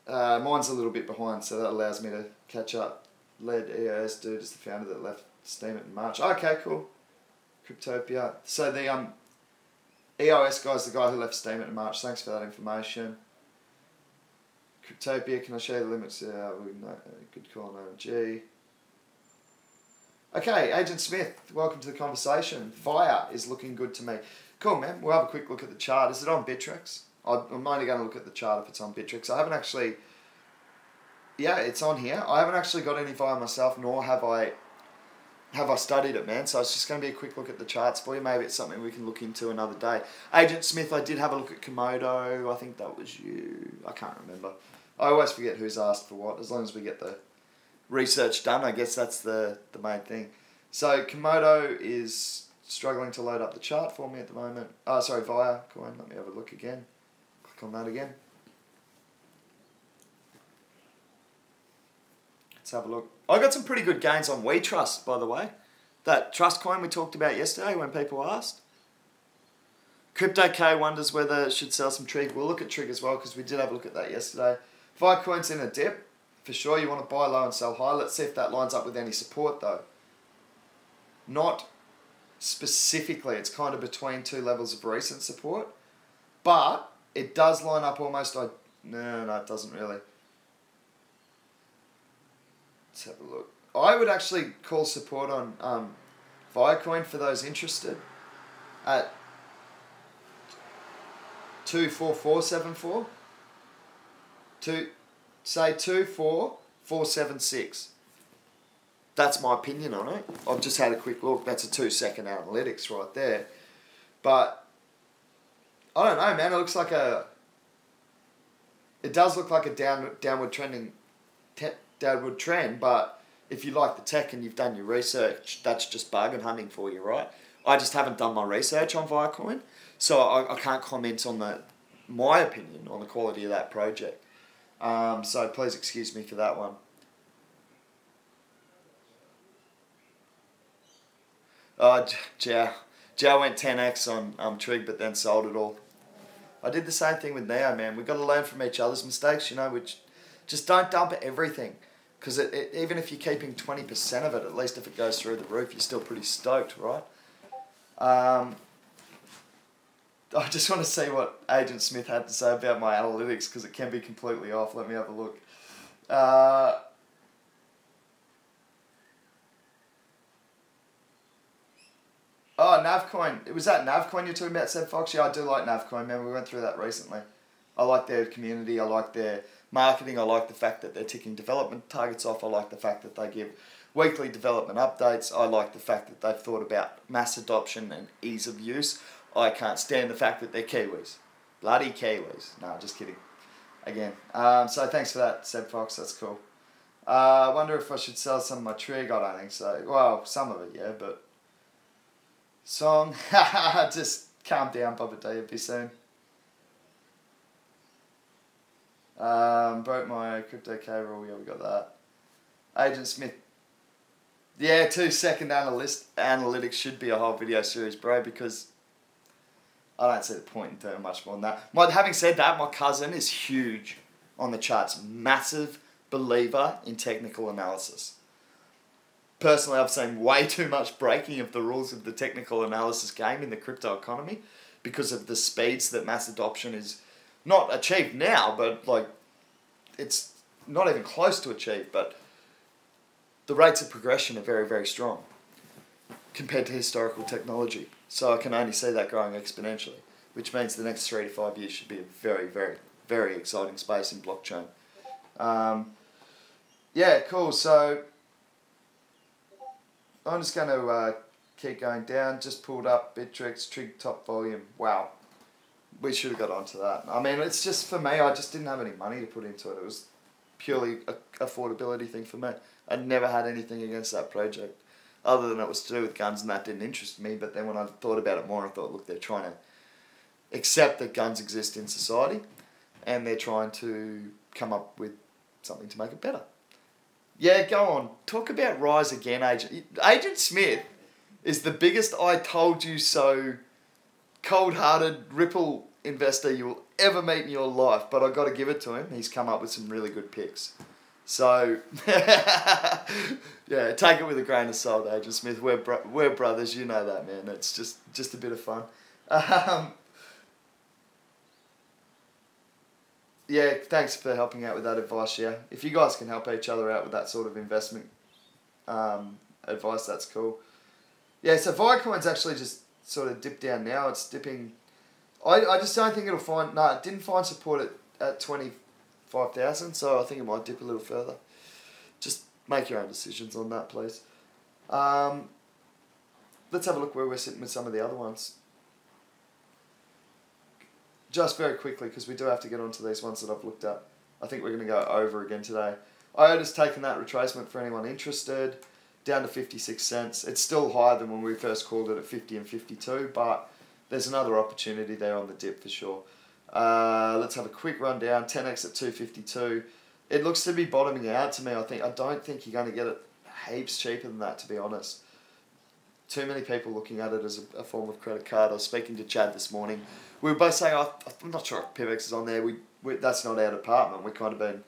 Mine's a little bit behind, so that allows me to catch up. Led EOS dude is the founder that left Steam it in March. Okay, cool. Cryptopia. So the EOS guy's the guy who left Steam it in March. Thanks for that information. Cryptopia, can I share the limits? Good call on OMG. Okay, Agent Smith, welcome to the conversation. VIA is looking good to me. Cool, man. We'll have a quick look at the chart. Is it on Bittrex? I'm only going to look at the chart if it's on Bittrex. I haven't actually... Yeah, it's on here. I haven't actually got any VIA myself, nor have I studied it, man. So it's just going to be a quick look at the charts for you. Maybe it's something we can look into another day. Agent Smith, I did have a look at Komodo. I think that was you. I can't remember. I always forget who's asked for what. As long as we get the research done, I guess that's the main thing. So Komodo is struggling to load up the chart for me at the moment. Oh, sorry, VIA coin. Let me have a look again. Click on that again. Let's have a look. I got some pretty good gains on WeTrust, by the way. That trust coin we talked about yesterday when people asked. Crypto K wonders whether it should sell some Trig. We'll look at Trig as well because we did have a look at that yesterday. Ficoin's in a dip. For sure, you want to buy low and sell high. Let's see if that lines up with any support, though. Not specifically. It's kind of between two levels of recent support. But it does line up almost like... No, it doesn't really. Let's have a look. I would actually call support on Ficoin for those interested at 24474. Say 24476. That's my opinion on it. I've just had a quick look. That's a 2-second analytics right there. But I don't know, man. It looks like it does look like a downward trend, but if you like the tech and you've done your research, that's just bargain hunting for you, right? I just haven't done my research on Ficoin, so I can't comment on my opinion on the quality of that project. So please excuse me for that one. Joe went 10x on Trig, but then sold it all. I did the same thing with Neo, man. We've got to learn from each other's mistakes, you know, which just don't dump everything. Because even if you're keeping 20% of it, at least if it goes through the roof, you're still pretty stoked, right? I just want to see what Agent Smith had to say about my analytics, because it can be completely off. Let me have a look. Oh, Navcoin. Was that Navcoin you're talking about, Seb Fox? Yeah, I do like Navcoin, man. We went through that recently. I like their community. I like their marketing. I like the fact that they're ticking development targets off. I like the fact that they give weekly development updates. I like the fact that they've thought about mass adoption and ease of use. I can't stand the fact that they're Kiwis. Bloody Kiwis. No, just kidding. Again. So thanks for that, Seb Fox. That's cool. I wonder if I should sell some of my trig. I don't think so. Well, some of it, yeah, but... Song. Just calm down, Bubba D. It'll be soon. Broke my crypto K rule. Yeah, we got that. Agent Smith. Yeah, 2-second analytics should be a whole video series, bro, because I don't see the point in doing much more than that. Having said that, my cousin is huge on the charts. Massive believer in technical analysis. Personally, I've seen way too much breaking of the rules of the technical analysis game in the crypto economy because of the speeds that mass adoption is not achieved now, but like it's not even close to achieved, but the rates of progression are very, very strong compared to historical technology. So I can only see that growing exponentially, which means the next 3 to 5 years should be a very, very, very exciting space in blockchain. Yeah, cool. So I'm just going to keep going down. Just pulled up Bittrex, trig top volume. Wow. We should have got onto that. I mean, it's just for me, I just didn't have any money to put into it. It was purely an affordability thing for me. I never had anything against that project other than it was to do with guns, and that didn't interest me. But then when I thought about it more, I thought, look, they're trying to accept that guns exist in society and they're trying to come up with something to make it better. Yeah, go on. Talk about Rise again, Agent. Agent Smith is the biggest I told you so cold-hearted Ripple investor you will ever meet in your life, but I got to give it to him. He's come up with some really good picks. So, yeah, take it with a grain of salt, Agent Smith. We're brothers, you know that, man. It's just a bit of fun. Yeah, thanks for helping out with that advice, yeah. If you guys can help each other out with that sort of investment advice, that's cool. Yeah, so Viacoin's actually just sort of dipped down now. It's dipping... I just don't think it'll find... No, it didn't find support at 25,000, so I think it might dip a little further. Just make your own decisions on that, please. Let's have a look where we're sitting with some of the other ones. Just very quickly, because we do have to get onto these ones that I've looked at. I think we're going to go over again today. IOTA's taken that retracement for anyone interested, down to 56 cents. It's still higher than when we first called it at 50 and 52, but there's another opportunity there on the dip for sure. Let's have a quick rundown. 10x at 252. It looks to be bottoming out to me, I think. I don't think you're going to get it heaps cheaper than that, to be honest. Too many people looking at it as a form of credit card. I was speaking to Chad this morning. We were both saying, I'm not sure if PIVX is on there. That's not our department. We've kind of been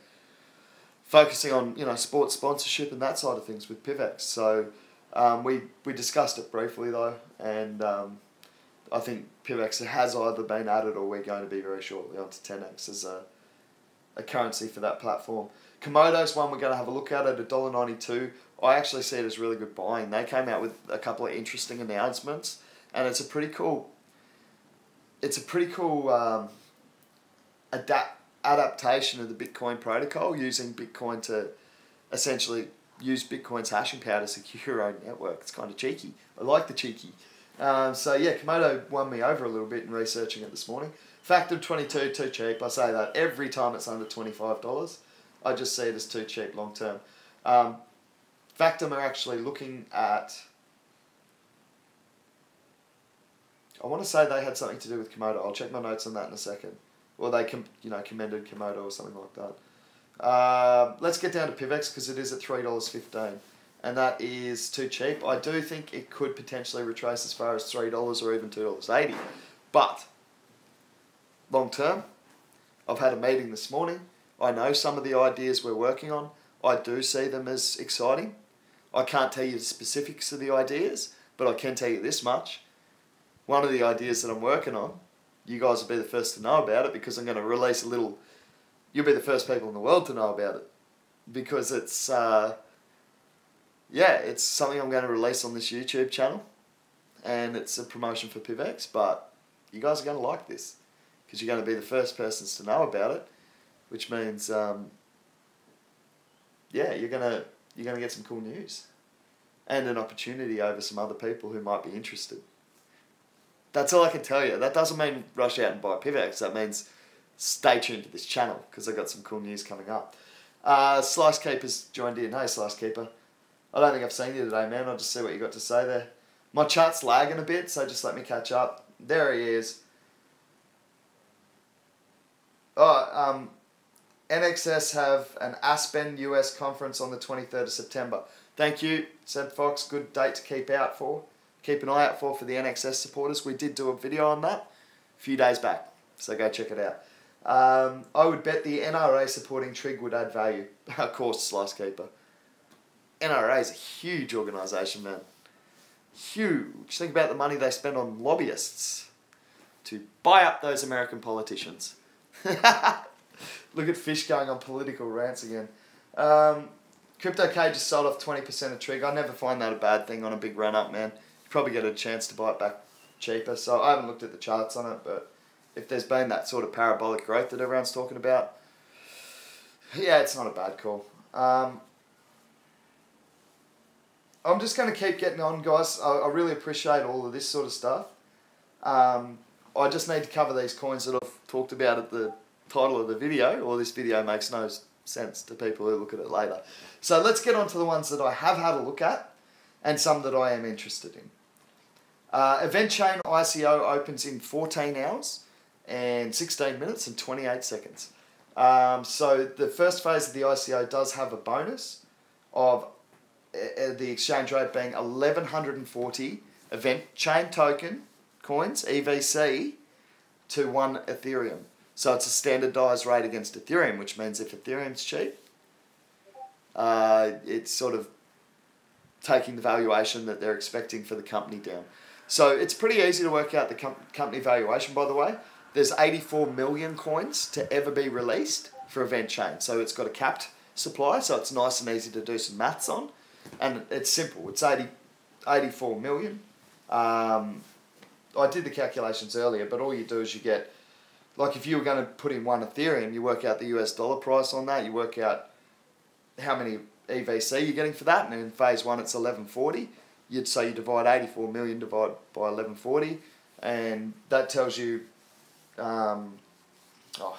focusing on, sports sponsorship and that side of things with PIVX. So we discussed it briefly though, and I think PIVX has either been added or we're going to be very shortly onto 10x as a currency for that platform. Komodo's one we're going to have a look at $1.92. I actually see it as really good buying. They came out with a couple of interesting announcements, and it's a pretty cool adaptation of the Bitcoin protocol, using Bitcoin to essentially use Bitcoin's hashing power to secure your own network. It's kind of cheeky. I like the cheeky. So yeah, Komodo won me over a little bit in researching it this morning. Factor 22, too cheap. I say that every time it's under $25. I just see it as too cheap long term. Factum are actually looking at... I want to say they had something to do with Komodo. I'll check my notes on that in a second. Or they commended Komodo or something like that. Let's get down to PIVX because it is at $3.15. And that is too cheap. I do think it could potentially retrace as far as $3 or even $2.80. But, long term, I've had a meeting this morning. I know some of the ideas we're working on. I do see them as exciting. I can't tell you the specifics of the ideas, but I can tell you this much. One of the ideas that I'm working on, you guys will be the first to know about it because I'm going to release a little... You'll be the first people in the world to know about it. Because it's... it's something I'm going to release on this YouTube channel. And it's a promotion for PIVX, but you guys are going to like this. Because you're going to be the first persons to know about it. which means yeah, you're gonna get some cool news and an opportunity over some other people who might be interested. That's all I can tell you. That doesn't mean rush out and buy PIVX. That means stay tuned to this channel because I've got some cool news coming up. Slice Keeper's joined in. Hey, Slice Keeper. I don't think I've seen you today, man. I'll just see what you got to say there. My chart's lagging a bit, so just let me catch up. There he is. Oh, NXS have an Aspen US conference on the 23rd of September. Thank you, Seb Fox. Good date to keep out for. Keep an eye out for the NXS supporters. We did do a video on that a few days back, so go check it out. I would bet the NRA supporting Trig would add value. Of course, Slice Keeper. NRA is a huge organisation, man. Huge. Think about the money they spend on lobbyists to buy up those American politicians. Look at Fish going on political rants again. Crypto K just sold off 20% of Trig. I never find that a bad thing on a big run up, man. You probably get a chance to buy it back cheaper. So I haven't looked at the charts on it, but if there's been that sort of parabolic growth that everyone's talking about, yeah, it's not a bad call. I'm just going to keep getting on, guys. I really appreciate all of this sort of stuff. I just need to cover these coins that I've talked about at the title of the video, or this video makes no sense to people who look at it later. So let's get on to the ones that I have had a look at and some that I am interested in. EventChain ICO opens in 14 hours and 16 minutes and 28 seconds. So the first phase of the ICO does have a bonus of the exchange rate being 1,140 EventChain token coins, EVC, to 1 Ethereum. So it's a standardized rate against Ethereum, which means if Ethereum's cheap, it's sort of taking the valuation that they're expecting for the company down. So it's pretty easy to work out the company valuation, by the way. There's 84 million coins to ever be released for EventChain. So it's got a capped supply, so it's nice and easy to do some maths on. And it's simple. It's 84 million. I did the calculations earlier, but all you do is you get, like if you were going to put in 1 Ethereum, you work out the US dollar price on that, you work out how many EVC you're getting for that, and in phase 1 it's 1140. So you divide 84 million divided by 1140, and that tells you, oh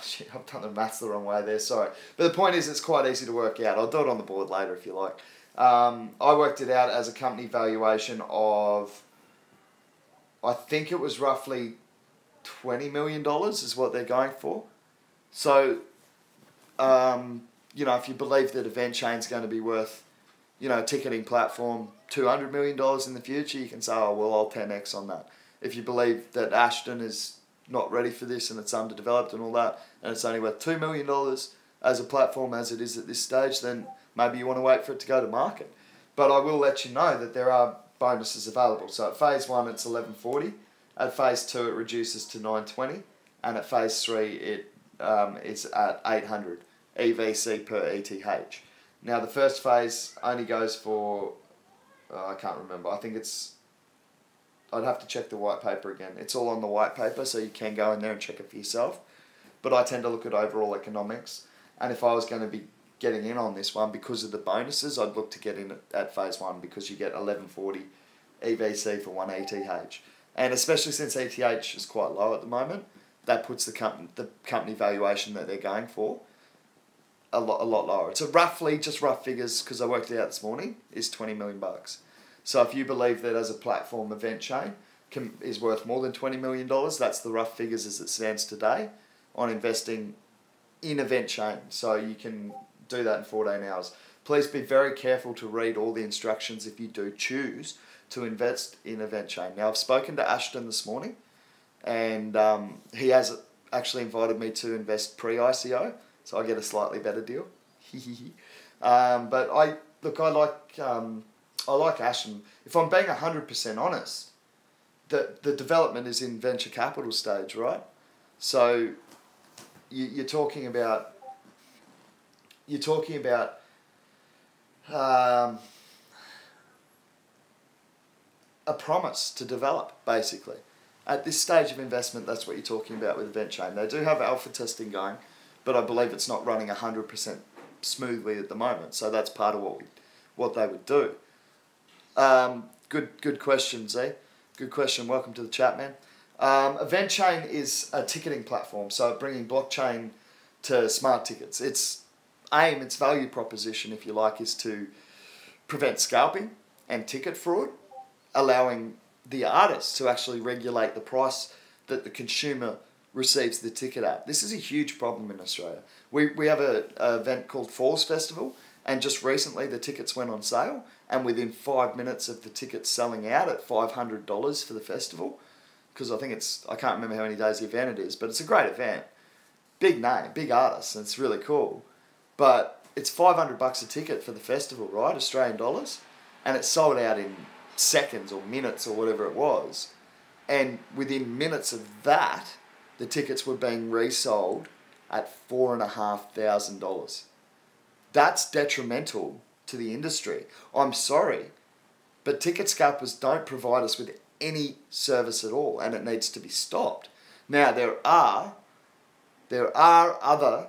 shit, I've done the maths the wrong way there, sorry. But the point is it's quite easy to work out. I'll do it on the board later if you like. I worked it out as a company valuation of, I think it was roughly $20 million is what they're going for. So, you know, if you believe that EventChain's going to be worth, you know, a ticketing platform, $200 million in the future, you can say, oh, well, I'll 10x on that. If you believe that Ashton is not ready for this and it's underdeveloped and all that, and it's only worth $2 million as a platform as it is at this stage, then maybe you want to wait for it to go to market. But I will let you know that there are bonuses available. So at phase 1 it's 1140, at phase 2 it reduces to 920, and at phase 3 it is at 800 EVC per ETH. Now the first phase only goes for, I can't remember, I think it's, I'd have to check the white paper again. It's all on the white paper, so you can go in there and check it for yourself. But I tend to look at overall economics, and if I was going to be getting in on this one because of the bonuses, I'd look to get in at phase 1 because you get 1140 EVC for 1 ETH. And especially since ETH is quite low at the moment, that puts the company valuation that they're going for a lot lower. It's a roughly, just rough figures, because I worked it out this morning, is $20 million. So if you believe that as a platform, EventChain is worth more than $20 million, that's the rough figures as it stands today on investing in EventChain. So you can do that in 14 hours. Please be very careful to read all the instructions if you do choose to invest in EventChain. Now, I've spoken to Ashton this morning, and he has actually invited me to invest pre-ICO, so I get a slightly better deal. But I like Ashton. If I'm being 100% honest, the development is in venture capital stage, right? So you're talking about a promise to develop, basically. At this stage of investment, that's what you're talking about with EventChain. They do have alpha testing going, but I believe it's not running 100% smoothly at the moment. So that's part of what they would do. Good question, Z. Good question. Welcome to the chat, man. EventChain is a ticketing platform, so bringing blockchain to smart tickets. Its value proposition, if you like, is to prevent scalping and ticket fraud, allowing the artists to actually regulate the price that the consumer receives the ticket at. This is a huge problem in Australia. We have an event called Falls Festival, and just recently the tickets went on sale, and within 5 minutes of the tickets selling out at $500 for the festival, because I can't remember how many days the event it is, but it's a great event. Big name, big artist, and it's really cool. But it's $500 a ticket for the festival, right? Australian dollars. And it sold out in seconds or minutes or whatever it was. And within minutes of that, the tickets were being resold at $4,500. That's detrimental to the industry. I'm sorry, but ticket scalpers don't provide us with any service at all, and it needs to be stopped. Now, there are other,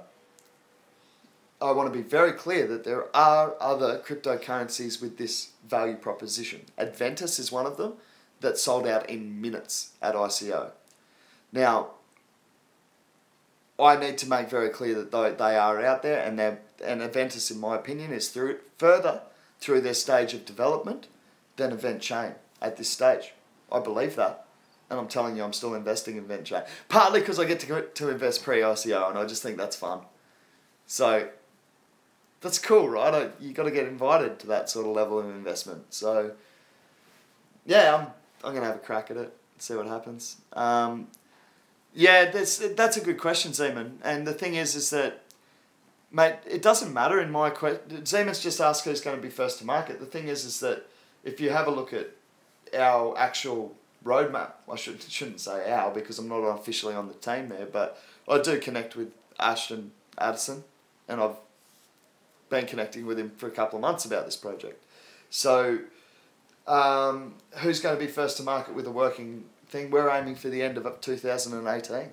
I want to be very clear that there are other cryptocurrencies with this value proposition. Adventus is one of them that sold out in minutes at ICO. Now, I need to make very clear that they are out there, and Adventus, in my opinion, is further through their stage of development than EventChain at this stage. I believe that, and I'm telling you, I'm still investing in EventChain. Partly because I get to invest pre-ICO, and I just think that's fun. So that's cool, right? You got to get invited to that sort of level of investment. So yeah, I'm gonna have a crack at it, see what happens. Yeah, that's a good question, Zeman. And the thing is that, mate, it doesn't matter in my question. Zeman's just asked who's going to be first to market. The thing is that if you have a look at our actual roadmap, I shouldn't say our because I'm not officially on the team there, but I do connect with Ashton Addison, and I've been connecting with him for a couple of months about this project. So, who's going to be first to market with a working thing? We're aiming for the end of 2018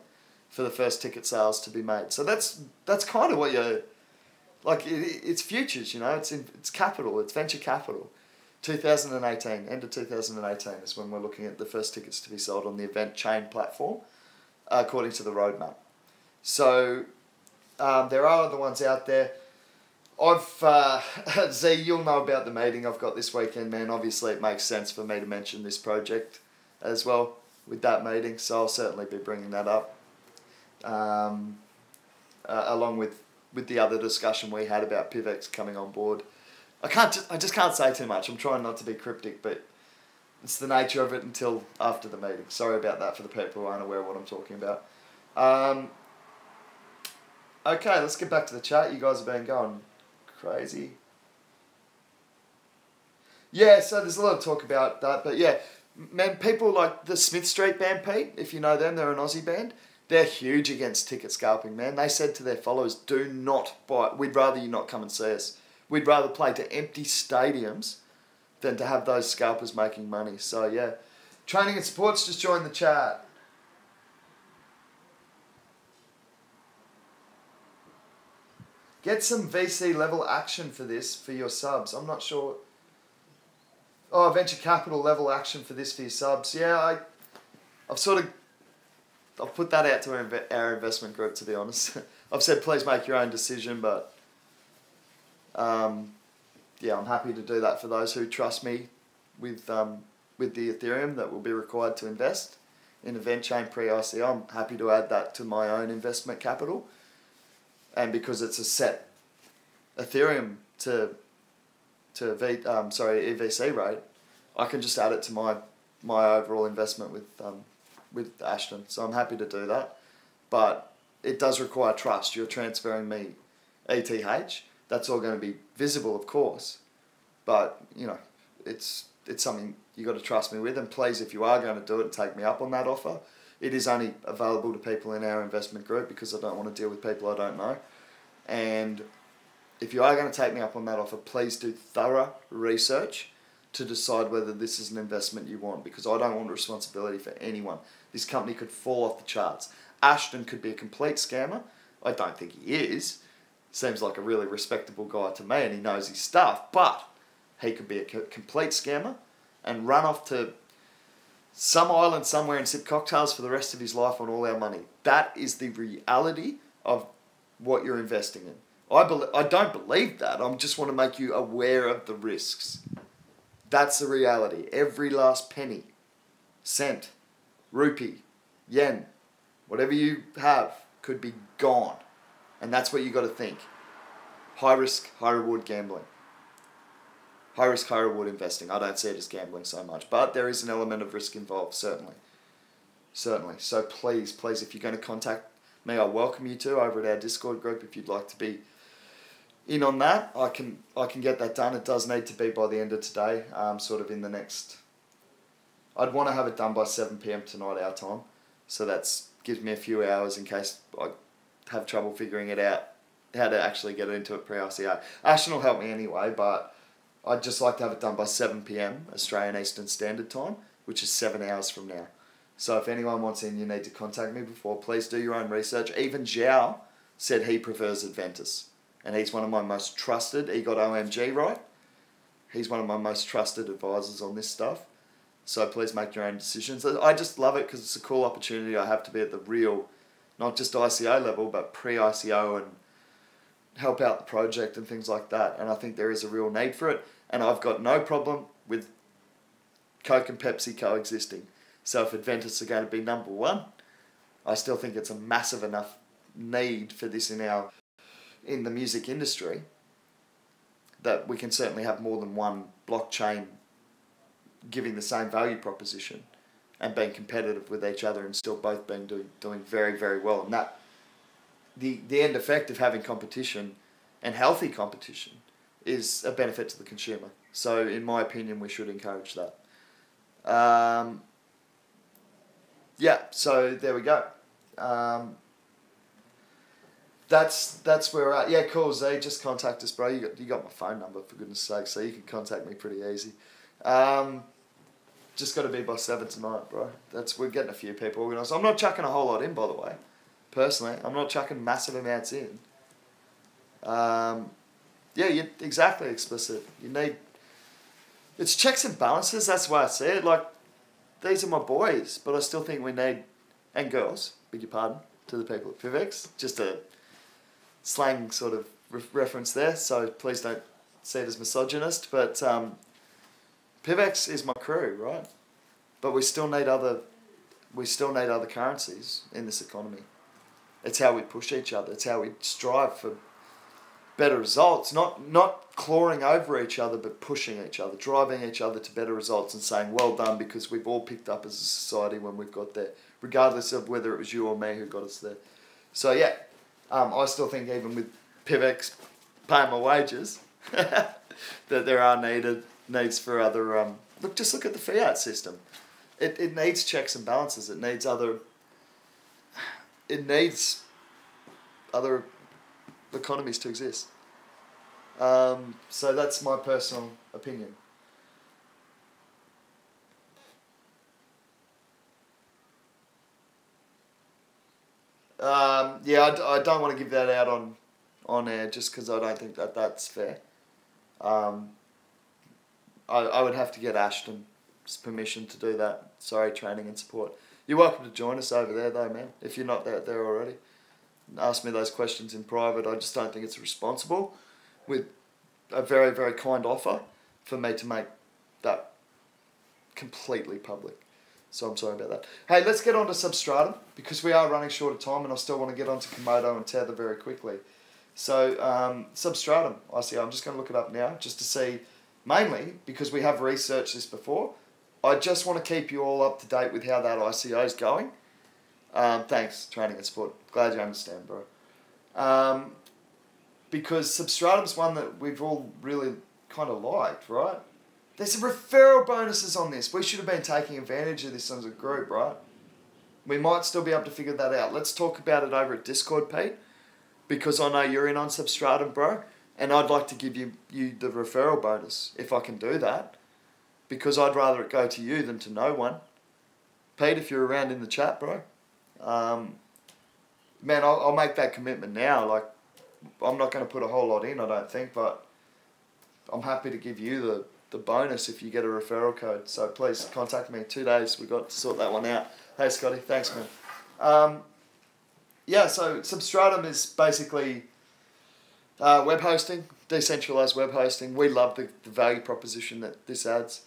for the first ticket sales to be made. So that's kind of what you're like. It's futures, you know. It's capital. It's venture capital. 2018, end of 2018 is when we're looking at the first tickets to be sold on the EventChain platform, according to the roadmap. So there are other ones out there. Z, you'll know about the meeting I've got this weekend, man. Obviously, it makes sense for me to mention this project as well with that meeting, so I'll certainly be bringing that up, along with the other discussion we had about PIVX coming on board. I just can't say too much. I'm trying not to be cryptic, but it's the nature of it until after the meeting. Sorry about that for the people who aren't aware of what I'm talking about. Okay, let's get back to the chat. You guys have been going crazy. Yeah, so there's a lot of talk about that, but yeah, man, people like the Smith Street band, Pete, if you know them, they're an Aussie band. They're huge against ticket scalping, man. They said to their followers, do not buy. We'd rather you not come and see us. We'd rather play to empty stadiums than to have those scalpers making money. So yeah, training and supports, just join the chat. Get some VC level action for this for your subs. I'm not sure. Oh, venture capital level action for this for your subs. Yeah, I've put that out to our investment group, to be honest. I've said please make your own decision, but yeah, I'm happy to do that for those who trust me with the Ethereum that will be required to invest in EventChain pre-ICO. I'm happy to add that to my own investment capital, and because it's a set Ethereum to EVC rate, I can just add it to my overall investment with Ashton. So I'm happy to do that, but it does require trust. You're transferring me ETH. That's all going to be visible, of course, but you know, it's something you got to trust me with. And please, if you are going to do it, take me up on that offer. It is only available to people in our investment group because I don't want to deal with people I don't know. And if you are going to take me up on that offer, please do thorough research to decide whether this is an investment you want, because I don't want responsibility for anyone. This company could fall off the charts. Ashton could be a complete scammer, I don't think he is. Seems like a really respectable guy to me, and he knows his stuff, but he could be a complete scammer and run off to some island somewhere and sip cocktails for the rest of his life on all our money. That is the reality of what you're investing in. I don't believe that. I just want to make you aware of the risks. That's the reality. Every last penny, cent, rupee, yen, whatever you have could be gone. And that's what you got to think. High risk, high reward gambling. High risk, high reward investing. I don't see it as gambling so much, but there is an element of risk involved, certainly. Certainly. So please, if you're going to contact me, I welcome you to over at our Discord group if you'd like to be in on that. I can get that done. It does need to be by the end of today, sort of in the next... I'd want to have it done by 7 p.m. tonight, our time. So that gives me a few hours in case I have trouble figuring it out, how to actually get into it pre-ICO. Ashton will help me anyway, but I'd just like to have it done by 7 p.m. Australian Eastern Standard Time, which is 7 hours from now. So if anyone wants in, you need to contact me before. Please do your own research. Even Zhao said he prefers Adventus. And he's one of my most trusted. He got OMG right. He's one of my most trusted advisors on this stuff. So please make your own decisions. I just love it because it's a cool opportunity I have to be at the real, not just ICO level, but pre-ICO and help out the project and things like that. And I think there is a real need for it. And I've got no problem with Coke and Pepsi coexisting. So if Adventus are going to be number one, I still think it's a massive enough need for this in the music industry that we can certainly have more than one blockchain giving the same value proposition and being competitive with each other and still both being doing very, very well. And that the end effect of having competition and healthy competition is a benefit to the consumer. So in my opinion, we should encourage that. Yeah, so there we go. That's where we're at. Yeah, cool, Z. Just contact us, bro. You got my phone number, for goodness sake, so you can contact me pretty easy. Just got to be by 7 tonight, bro. We're getting a few people organised. I'm not chucking a whole lot in, by the way. Personally, I'm not chucking massive amounts in. Yeah, exactly, explicit. You need... It's checks and balances, that's the way I see it. Like, these are my boys, but I still think we need... And girls, beg your pardon, to the people at PIVX. Just a slang sort of reference there, so please don't see it as misogynist, but PIVX is my crew, right? But we still need other currencies in this economy. It's how we push each other. It's how we strive for better results, not clawing over each other, but pushing each other, driving each other to better results and saying, well done, because we've all picked up as a society when we've got there, regardless of whether it was you or me who got us there. So yeah, I still think even with PIVX paying my wages, that there are needs for other... just look at the fiat system. It needs checks and balances. It needs other economies to exist. So that's my personal opinion. Yeah, I don't want to give that out on air just because I don't think that's fair. I would have to get Ashton's permission to do that. Sorry, training and support. You're welcome to join us over there though, man, if you're not there already. Ask me those questions in private. I just don't think it's responsible with a very, very kind offer for me to make that completely public. So I'm sorry about that. Hey, let's get on to Substratum because we are running short of time and I still want to get on to Komodo and Tether very quickly. So Substratum, ICO, I'm just going to look it up now just to see, mainly because we have researched this before. I just want to keep you all up to date with how that ICO is going. Thanks, training and support. Glad you understand, bro. Because Substratum's one that we've all really kind of liked, right? There's some referral bonuses on this. We should have been taking advantage of this as a group, right? We might still be able to figure that out. Let's talk about it over at Discord, Pete, because I know you're in on Substratum, bro, and I'd like to give you the referral bonus, if I can do that, because I'd rather it go to you than to no one. Pete, if you're around in the chat, bro. man, I'll make that commitment now. Like, I'm not going to put a whole lot in, I don't think, but I'm happy to give you the bonus if you get a referral code. So please contact me. 2 days, we've got to sort that one out. Hey, Scotty, thanks, man. Yeah, so Substratum is basically web hosting, decentralized web hosting. We love the value proposition that this adds.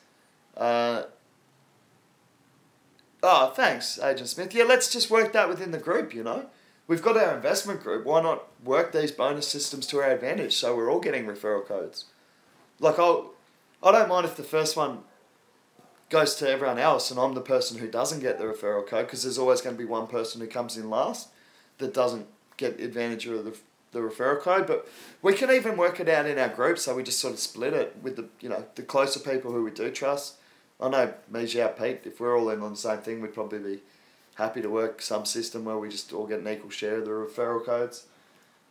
Oh, thanks, Agent Smith. Yeah, let's just work that within the group, you know. We've got our investment group. Why not work these bonus systems to our advantage so we're all getting referral codes? Like, I don't mind if the first one goes to everyone else and I'm the person who doesn't get the referral code, because there's always going to be one person who comes in last that doesn't get advantage of the referral code. But we can even work it out in our group, so we just sort of split it with the closer people who we do trust. I know me, Zhao, Pete, if we're all in on the same thing, we'd probably be happy to work some system where we just all get an equal share of the referral codes.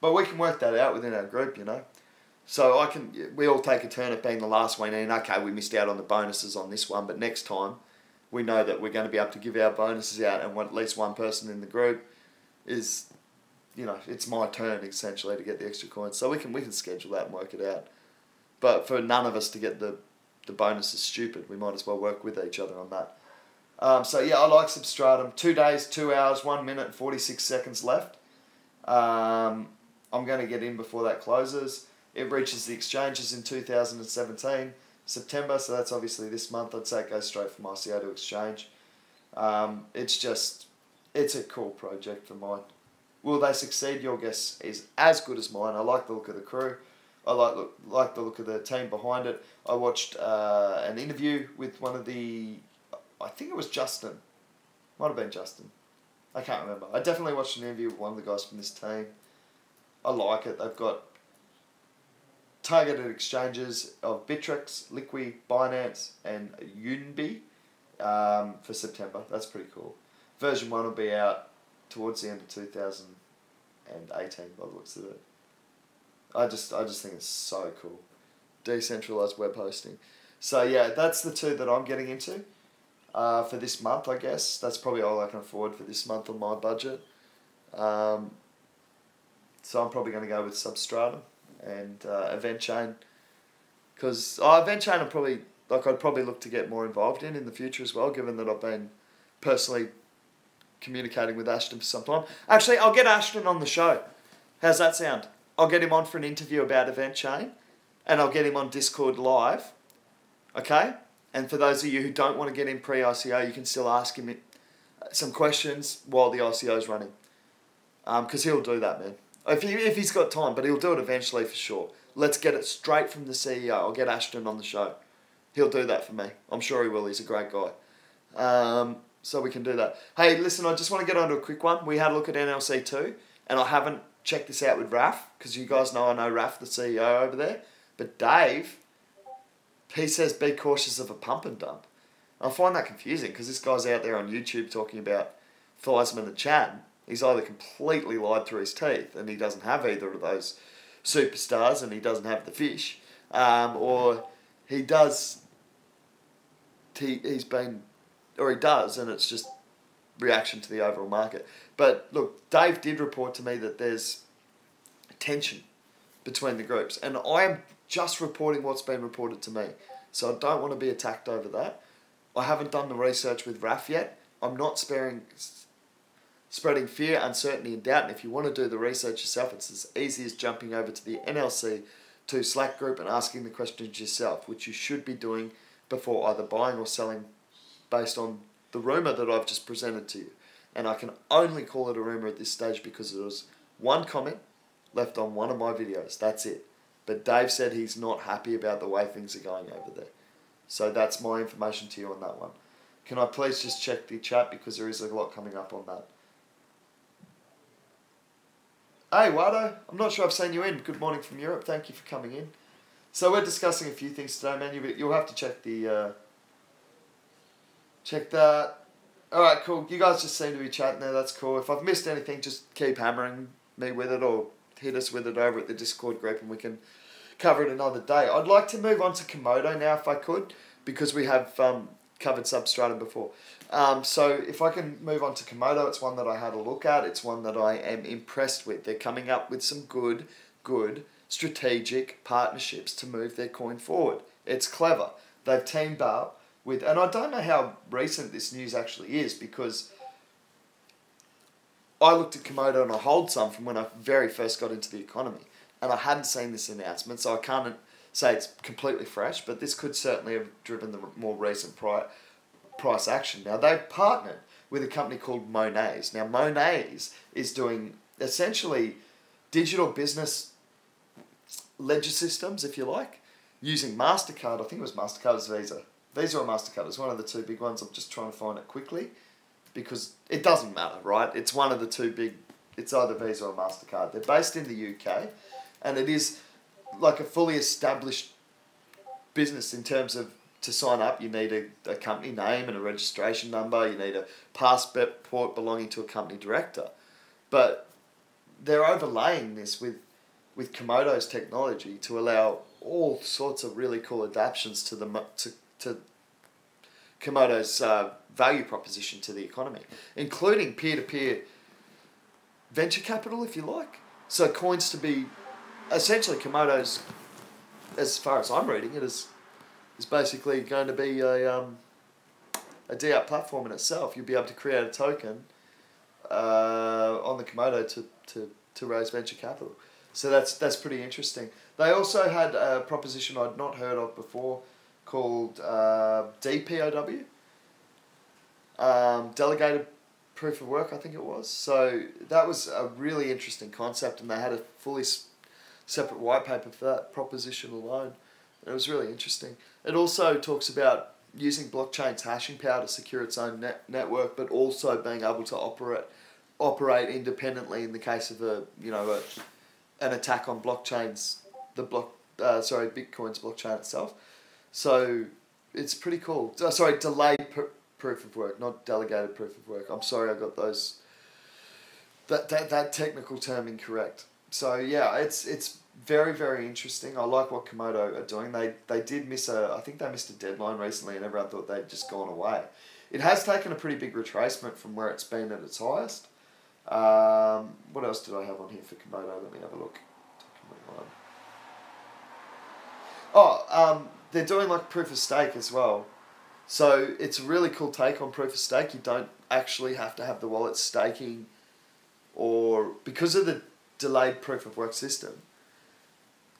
But we can work that out within our group, you know. So we all take a turn at being the last one in. Okay, we missed out on the bonuses on this one, but next time we know that we're going to be able to give our bonuses out, and at least one person in the group is, you know, it's my turn essentially to get the extra coins. So we can schedule that and work it out. But for none of us to get the bonus is stupid. We might as well work with each other on that. So yeah, I like Substratum. 2 days, 2 hours, 1 minute and 46 seconds left. I'm going to get in before that closes. It reaches the exchanges in 2017, September, so that's obviously this month. I'd say it goes straight from ICO to exchange. It's a cool project for mine. Will they succeed? Your guess is as good as mine. I like the look of the crew. I like the look of the team behind it. I watched an interview with one of the, I think it was Justin. Might have been Justin. I can't remember. I definitely watched an interview with one of the guys from this team. I like it. They've got targeted exchanges of Bittrex, Liqui, Binance, and Unbi for September. That's pretty cool. Version 1 will be out towards the end of 2018 by the looks of it. I just think it's so cool. Decentralized web hosting. So yeah, that's the two that I'm getting into for this month, I guess. That's probably all I can afford for this month on my budget. So I'm probably going to go with Substratum and EventChain, because EventChain I'd probably look to get more involved in the future as well, given that I've been personally communicating with Ashton for some time. Actually, I'll get Ashton on the show. How's that sound? I'll get him on for an interview about EventChain, and I'll get him on Discord live, okay? And for those of you who don't want to get in pre-ICO, you can still ask him some questions while the ICO is running, because he'll do that, man. If he's got time, but he'll do it eventually for sure. Let's get it straight from the CEO. I'll get Ashton on the show. He'll do that for me. I'm sure he will. He's a great guy. So we can do that. Hey, listen, I just want to get on to a quick one. We had a look at NLC2, and I haven't checked this out with Raf, because you guys know I know Raf, the CEO over there. But Dave, he says be cautious of a pump and dump. I find that confusing, because this guy's out there on YouTube talking about Theismann and Chan. He's either completely lied through his teeth and he doesn't have either of those superstars and he doesn't have the fish, or he does, he does, and it's just reaction to the overall market. But look, Dave did report to me that there's tension between the groups, and I am just reporting what's been reported to me, so I don't want to be attacked over that. I haven't done the research with Raf yet. I'm not spreading fear, uncertainty and doubt, and if you want to do the research yourself, it's as easy as jumping over to the NLC2 Slack group and asking the questions yourself, which you should be doing before either buying or selling based on the rumour that I've just presented to you. And I can only call it a rumour at this stage because there was one comment left on one of my videos. That's it. But Dave said he's not happy about the way things are going over there. So that's my information to you on that one. Can I please just check the chat, because there is a lot coming up on that. Hey Wado, I'm not sure I've seen you in. Good morning from Europe. Thank you for coming in. So we're discussing a few things today, man. You'll have to check the check that. All right, cool. You guys just seem to be chatting there. That's cool. If I've missed anything, just keep hammering me with it or hit us with it over at the Discord group and we can cover it another day. I'd like to move on to Komodo now if I could, because we have covered Substratum before. So if I can move on to Komodo, it's one that I had a look at. It's one that I am impressed with. They're coming up with some good strategic partnerships to move their coin forward. It's clever. They've teamed up with, and I don't know how recent this news actually is, because I looked at Komodo and I hold some from when I very first got into the economy, and I hadn't seen this announcement, so I can't say it's completely fresh, but this could certainly have driven the more recent price action. Now, they've partnered with a company called Monets. Now, Monets is doing essentially digital business ledger systems, if you like, using MasterCard. I think it was MasterCard as Visa. Visa or MasterCard is one of the two big ones. I'm just trying to find it quickly, because it doesn't matter, right? It's one of the two big, it's either Visa or MasterCard. They're based in the UK, and it is like a fully established business in terms of, to sign up, you need a company name and a registration number, you need a passport belonging to a company director. But they're overlaying this with Komodo's technology to allow all sorts of really cool adaptations to Komodo's value proposition to the economy, including peer-to-peer venture capital, if you like. So coins to be, essentially Komodo's, as far as I'm reading it, is basically going to be a DApp platform in itself. You'll be able to create a token on the Komodo to raise venture capital. So that's pretty interesting. They also had a proposition I'd not heard of before called DPOW, Delegated Proof of Work, I think it was. So that was a really interesting concept, and they had a fully separate white paper for that proposition alone. It was really interesting. It also talks about using blockchain's hashing power to secure its own network, but also being able to operate independently in the case of an attack on Bitcoin's blockchain itself. So it's pretty cool. Delayed proof of work, not delegated proof of work. I'm sorry, I got that technical term incorrect. So yeah, it's very, very interesting. I like what Komodo are doing. They did miss I think they missed a deadline recently, and everyone thought they'd just gone away. It has taken a pretty big retracement from where it's been at its highest. What else did I have on here for Komodo? Let me have a look. They're doing like proof of stake as well. So it's a really cool take on proof of stake. You don't actually have to have the wallet staking, or because of the delayed proof of work system,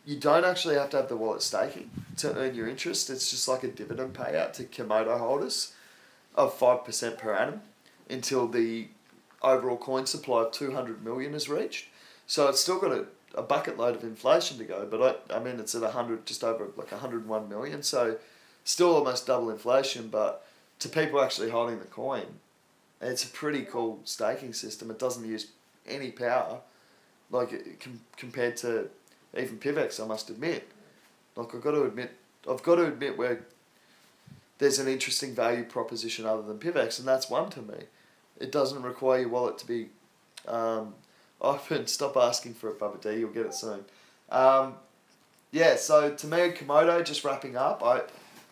you don't actually have to have the wallet staking to earn your interest. It's just like a dividend payout to Komodo holders of 5% per annum until the overall coin supply of 200 million is reached. So it's still got a bucket load of inflation to go, but I mean it's at 100, just over like 101 million, so still almost double inflation. But to people actually holding the coin, it's a pretty cool staking system. It doesn't use any power, like compared to even PIVX, I must admit. Like I've got to admit where there's an interesting value proposition other than PIVX, and that's one to me. It doesn't require your wallet to be open. Stop asking for it, Bubba D, you'll get it soon. Yeah, so to me, Komodo, just wrapping up,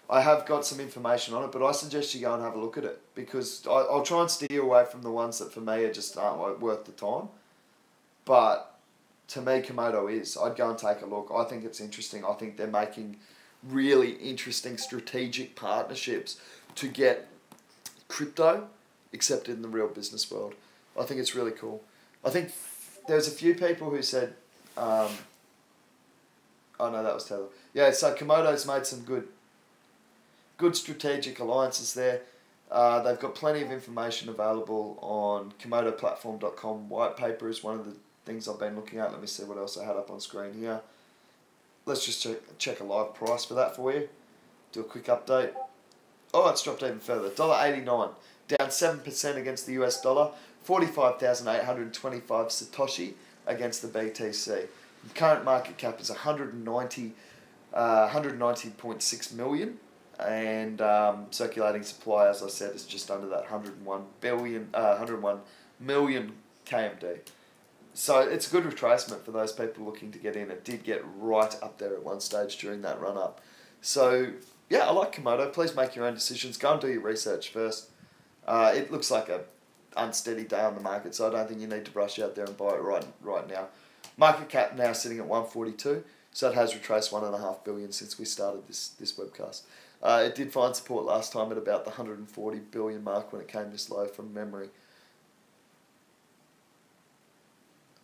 I have got some information on it, but I suggest you go and have a look at it, because I'll try and steer away from the ones that for me are just aren't worth the time. But to me, Komodo is. I'd go and take a look. I think it's interesting. I think they're making really interesting strategic partnerships to get crypto accepted in the real business world. I think it's really cool. I think there's a few people who said, oh no, that was Tether. Yeah, so Komodo's made some good strategic alliances there. They've got plenty of information available on komodoplatform.com. White paper is one of the things I've been looking at. Let me see what else I had up on screen here. Let's just check a live price for that for you. Do a quick update. Oh, it's dropped even further. $1.89, down 7% against the US dollar. 45,825 Satoshi against the BTC. Current market cap is 190.6 million, and circulating supply, as I said, is just under that 101 million KMD. So it's a good retracement for those people looking to get in. It did get right up there at one stage during that run up. So yeah, I like Komodo. Please make your own decisions. Go and do your research first. It looks like a unsteady day on the market, so I don't think you need to rush out there and buy it right now. Market cap now sitting at 142, so it has retraced 1.5 billion since we started this webcast. It did find support last time at about the 140 billion mark when it came this low from memory.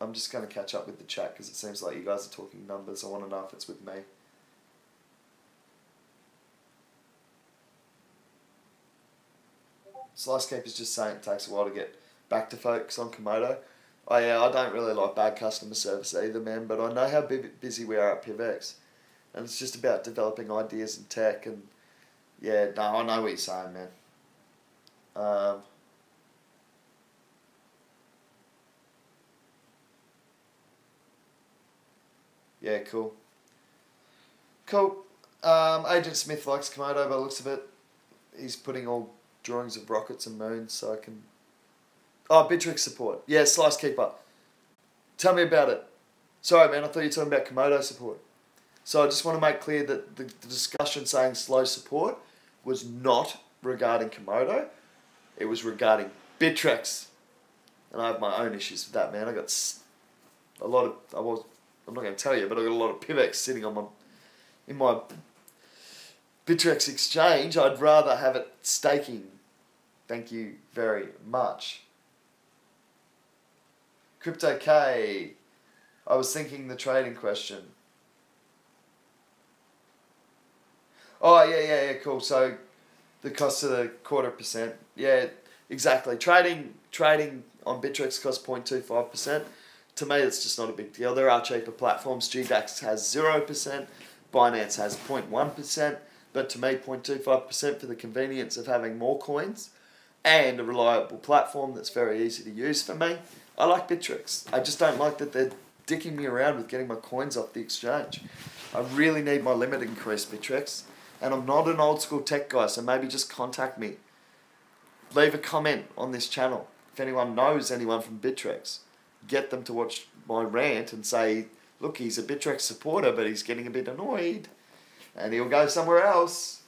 I'm just going to catch up with the chat because it seems like you guys are talking numbers. I want to know if it's with me. Slicekeep is just saying it takes a while to get back to focus on Komodo. Oh yeah, I don't really like bad customer service either, man, but I know how busy we are at PIVX. And it's just about developing ideas and tech and yeah, no, I know what you're saying, man. Yeah, cool. Cool. Agent Smith likes Komodo by the looks of it. He's putting all drawings of rockets and moons so I can... Oh, Bittrex support. Yeah, Slice Keeper. Tell me about it. Sorry, man, I thought you were talking about Komodo support. So I just want to make clear that the discussion saying slow support was not regarding Komodo. It was regarding Bittrex. And I have my own issues with that, man. I got a lot of... I'm not going to tell you, but I got a lot of PIVX sitting on in my Bittrex exchange. I'd rather have it staking. Thank you very much. Crypto K. I was thinking the trading question. Oh, yeah, cool. So the cost of the 0.25%. Yeah, exactly. Trading on Bittrex costs 0.25%. To me, it's just not a big deal. There are cheaper platforms. GDAX has 0%. Binance has 0.1%. But to me, 0.25% for the convenience of having more coins and a reliable platform that's very easy to use for me. I like Bittrex. I just don't like that they're dicking me around with getting my coins off the exchange. I really need my limit increased, Bittrex. And I'm not an old school tech guy, so maybe just contact me. Leave a comment on this channel. If anyone knows anyone from Bittrex, get them to watch my rant and say, look, he's a Bittrex supporter, but he's getting a bit annoyed. And he'll go somewhere else.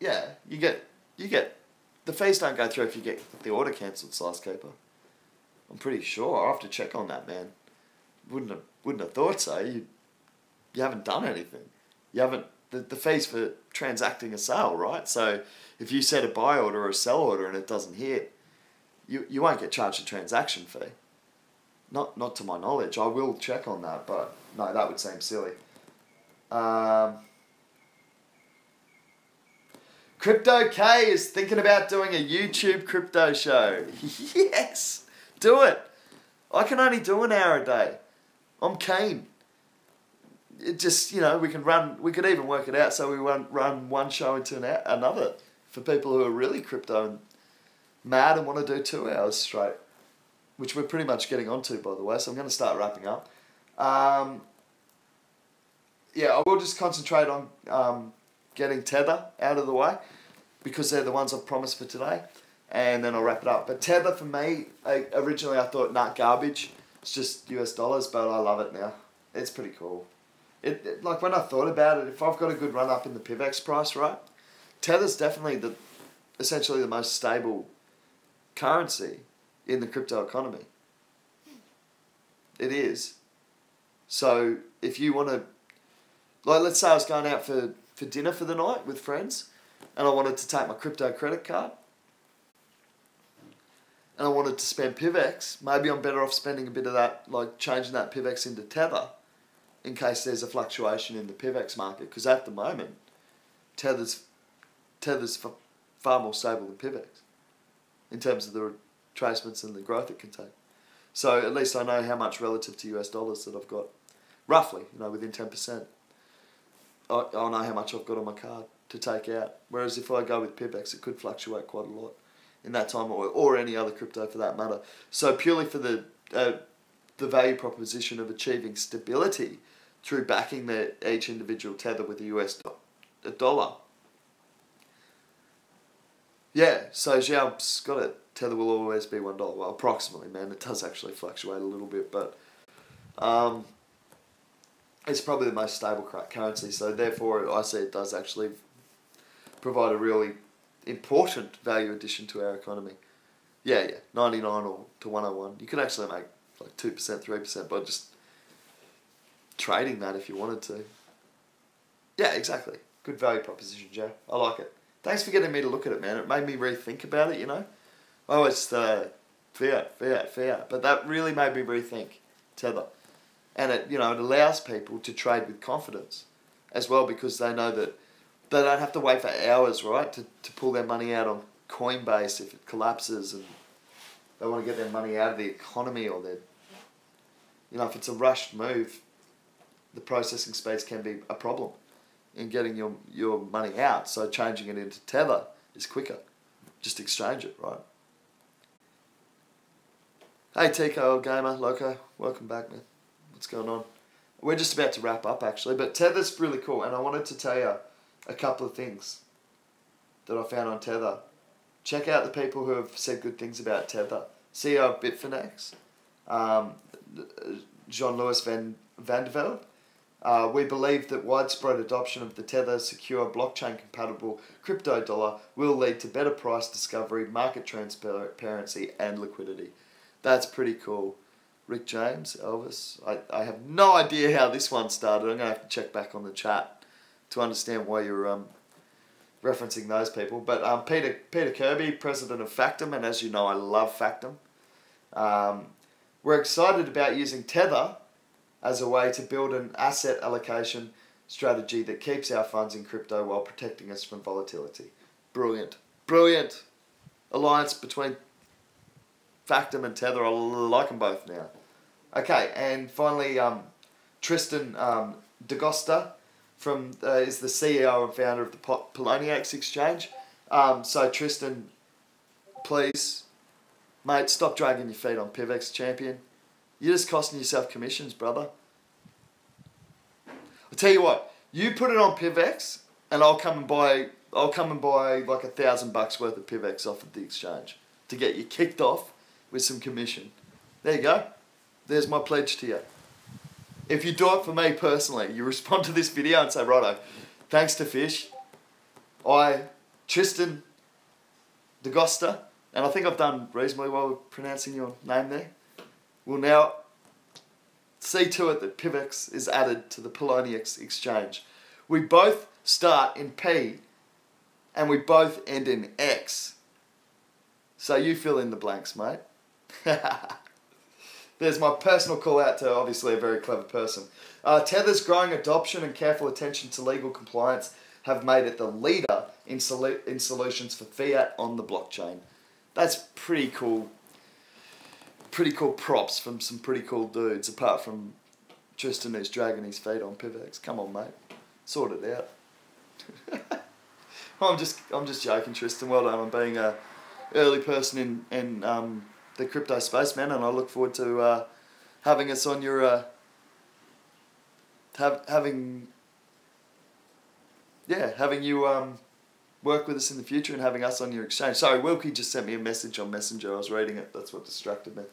Yeah, you get the fees don't go through if you get the order cancelled, Slicekeeper. I'm pretty sure. I'll have to check on that, man. Wouldn't have thought so. You haven't done anything. You haven't the fees for transacting a sale, right? So if you set a buy order or a sell order and it doesn't hit, you won't get charged a transaction fee. Not to my knowledge. I will check on that, but no, that would seem silly. Crypto K is thinking about doing a YouTube crypto show. Yes, do it. I can only do an hour a day. I'm keen. It just, we could even work it out so we run one show into another for people who are really crypto and mad and want to do 2 hours straight, which we're pretty much getting onto, by the way, so I'm going to start wrapping up. Yeah, I will just concentrate on getting Tether out of the way because they're the ones I've promised for today, and then I'll wrap it up. But Tether, for me, originally I thought, garbage. It's just US dollars, but I love it now. It's pretty cool. Like when I thought about it, if I've got a good run up in the PIVX price, right, Tether's definitely essentially the most stable currency in the crypto economy. It is. So if you want to, like, let's say I was going out for dinner for the night with friends and I wanted to take my crypto credit card and I wanted to spend PIVX, maybe I'm better off spending a bit of that, like changing that PIVX into Tether in case there's a fluctuation in the PIVX market, because at the moment, Tether's far more stable than PIVX in terms of the retracements and the growth it can take. So at least I know how much relative to US dollars that I've got, roughly, within 10%. I know how much I've got on my card to take out. Whereas if I go with PIVX, it could fluctuate quite a lot in that time, or any other crypto for that matter. So purely for the value proposition of achieving stability through backing each individual tether with the US dollar. Yeah, so Xiao's got it. Tether will always be $1. Well, approximately, man. It does actually fluctuate a little bit, but it's probably the most stable currency. So therefore, I see it does actually provide a really important value addition to our economy. Yeah, 99 or to 101. You could actually make like 2%, 3% by just trading that if you wanted to. Yeah, exactly. Good value proposition, Joe. I like it. Thanks for getting me to look at it, man. It made me rethink about it, you know. I always fiat. But that really made me rethink Tether. And it, you know, it allows people to trade with confidence as well, because they know that they don't have to wait for hours, right, to pull their money out on Coinbase if it collapses, and they want to get their money out of the economy, or their, you know, if it's a rushed move, the processing speeds can be a problem in getting your money out. So changing it into Tether is quicker. Just exchange it, right? Hey TKO Gamer, Loco, welcome back, man. What's going on? We're just about to wrap up actually, but Tether's really cool, and I wanted to tell you a couple of things that I found on Tether. Check out the people who have said good things about Tether. CEO of Bitfinex, Jean-Louis van der Velde. We believe that widespread adoption of the Tether secure blockchain compatible crypto dollar will lead to better price discovery, market transparency, and liquidity. That's pretty cool. Rick James, Elvis. I have no idea how this one started. I'm going to have to check back on the chat to understand why you're referencing those people. But Peter Kirby, president of Factum, and as you know, I love Factum. We're excited about using Tether as a way to build an asset allocation strategy that keeps our funds in crypto while protecting us from volatility. Brilliant. Brilliant alliance between Factum and Tether. I like them both now. Okay, and finally, Tristan DaGosta is the CEO and founder of the PIVX exchange. So Tristan, please, mate, stop dragging your feet on PIVX, champion. You're just costing yourself commissions, brother. I'll tell you what, you put it on PIVX, and I'll come and buy like $1,000 worth of PIVX off of the exchange to get you kicked off with some commission. There you go. There's my pledge to you. If you do it for me personally, you respond to this video and say, righto, thanks to Fish, Tristan DaGosta, and I think I've done reasonably well with pronouncing your name there, will now see to it that PIVX is added to the PIVX exchange. We both start in P and we both end in X. So you fill in the blanks, mate. There's my personal call out to obviously a very clever person. Tether's growing adoption and careful attention to legal compliance have made it the leader in solutions for fiat on the blockchain. That's pretty cool. Pretty cool props from some pretty cool dudes, apart from Tristan who's dragging his feet on PIVX. Come on, mate. Sort it out. I'm just joking, Tristan. Well done on being a early person in the crypto space, man, and I look forward to having us on your having you work with us in the future and having us on your exchange. Sorry, Wilkie just sent me a message on Messenger. I was reading it. That's what distracted me.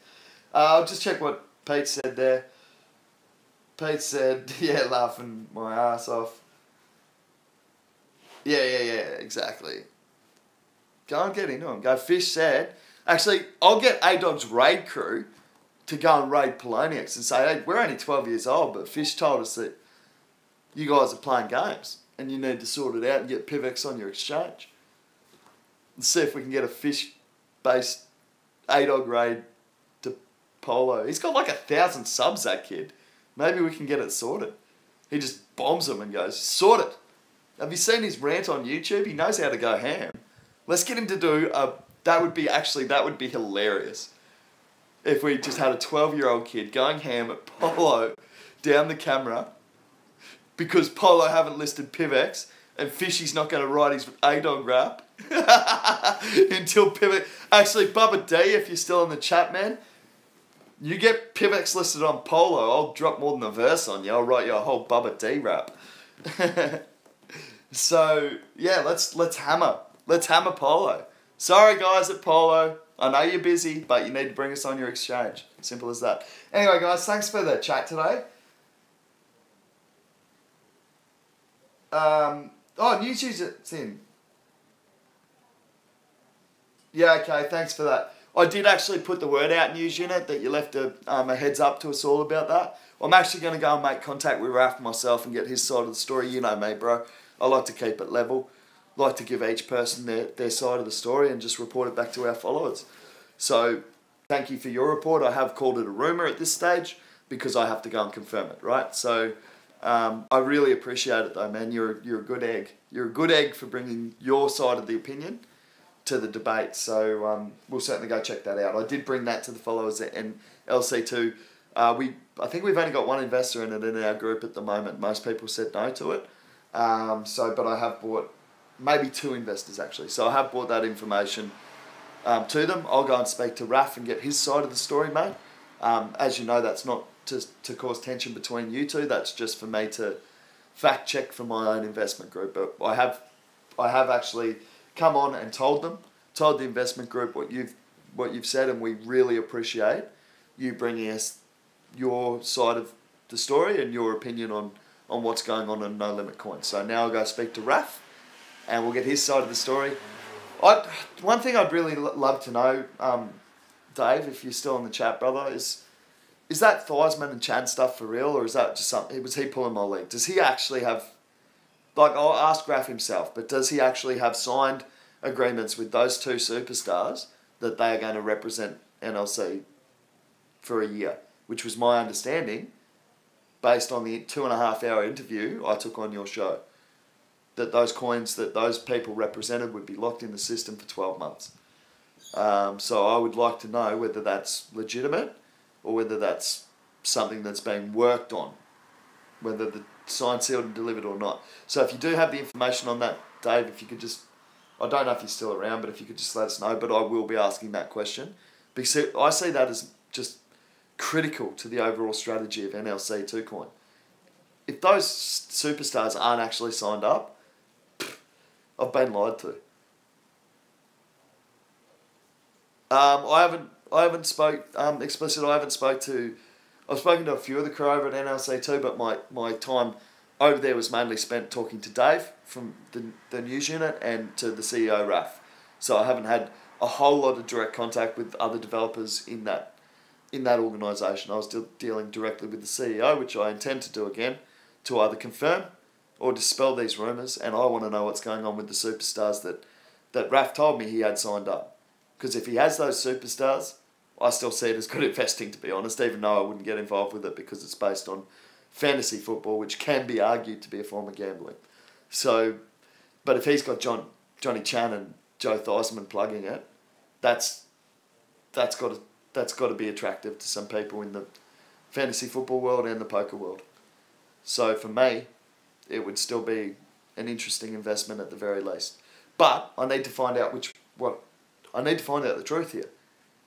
I'll just check what Pete said there. Pete said, yeah, laughing my ass off. Yeah, exactly. Go and get into him. Go. Fish said, actually, I'll get A-Dog's raid crew to go and raid PIVX and say, hey, we're only 12 years old, but Fish told us that you guys are playing games and you need to sort it out and get PIVX on your exchange. And see if we can get a Fish-based A-Dog raid to Polo. He's got like 1,000 subs, that kid. Maybe we can get it sorted. He just bombs them and goes, sort it. Have you seen his rant on YouTube? He knows how to go ham. Let's get him to do that would be hilarious. If we just had a 12-year-old kid going ham at Polo down the camera because Polo haven't listed PIVX and Fishy's not going to write his A-Dog rap until PIVX... Actually, Bubba D, if you're still in the chat, man, you get PIVX listed on Polo, I'll drop more than a verse on you. I'll write you a whole Bubba D rap. So, yeah, let's hammer. Let's hammer Polo. Sorry, guys at Polo. I know you're busy, but you need to bring us on your exchange. Simple as that. Anyway, guys, thanks for the chat today. News user's in. Yeah, okay, thanks for that. I did actually put the word out, news unit, that you left a heads up to us all about that. I'm actually going to go and make contact with Raf myself and get his side of the story. You know me, bro. I like to keep it level. Like to give each person their side of the story and just report it back to our followers. So, thank you for your report. I have called it a rumour at this stage because I have to go and confirm it, right? So, I really appreciate it though, man. You're a good egg. You're a good egg for bringing your side of the opinion to the debate. So, we'll certainly go check that out. I did bring that to the followers in LC2. I think we've only got one investor in it in our group at the moment. Most people said no to it. But I have bought maybe 2 investors actually. So I have brought that information to them. I'll go and speak to Raf and get his side of the story, mate. As you know, that's not to cause tension between you two. That's just for me to fact check for my own investment group. But I have actually come on and told the investment group what you've said, and we really appreciate you bringing us your side of the story and your opinion on what's going on in No Limit Coin. So now I'll go speak to Raf and we'll get his side of the story. One thing I'd really love to know, Dave, if you're still in the chat, brother, is that Theismann and Chan stuff for real, or is that just something, was he pulling my leg? Does he actually have, like, I'll ask Raf himself, but does he actually have signed agreements with those 2 superstars that they are going to represent NLC for a year, which was my understanding based on the 2.5-hour interview I took on your show, that those coins that those people represented would be locked in the system for 12 months. So I would like to know whether that's legitimate or whether that's something that's being worked on, whether the signed, sealed and delivered or not. So if you do have the information on that, Dave, if you could just, I don't know if you're still around, but if you could just let us know, but I will be asking that question because I see that as just critical to the overall strategy of NLC2 coin. If those superstars aren't actually signed up, I've been lied to. I haven't spoken to a few of the crew over at NLC2, but my time over there was mainly spent talking to Dave from the news unit and to the CEO Raf. So I haven't had a whole lot of direct contact with other developers in that organisation. I was dealing directly with the CEO, which I intend to do again, to either confirm or dispel these rumours, and I want to know what's going on with the superstars that Raf told me he had signed up. Because if he has those superstars, I still see it as good investing, to be honest, even though I wouldn't get involved with it because it's based on fantasy football, which can be argued to be a form of gambling. So, but if he's got Johnny Chan and Joe Theismann plugging it, that's got to be attractive to some people in the fantasy football world and the poker world. So for me, it would still be an interesting investment at the very least. But I need to find out I need to find out the truth here.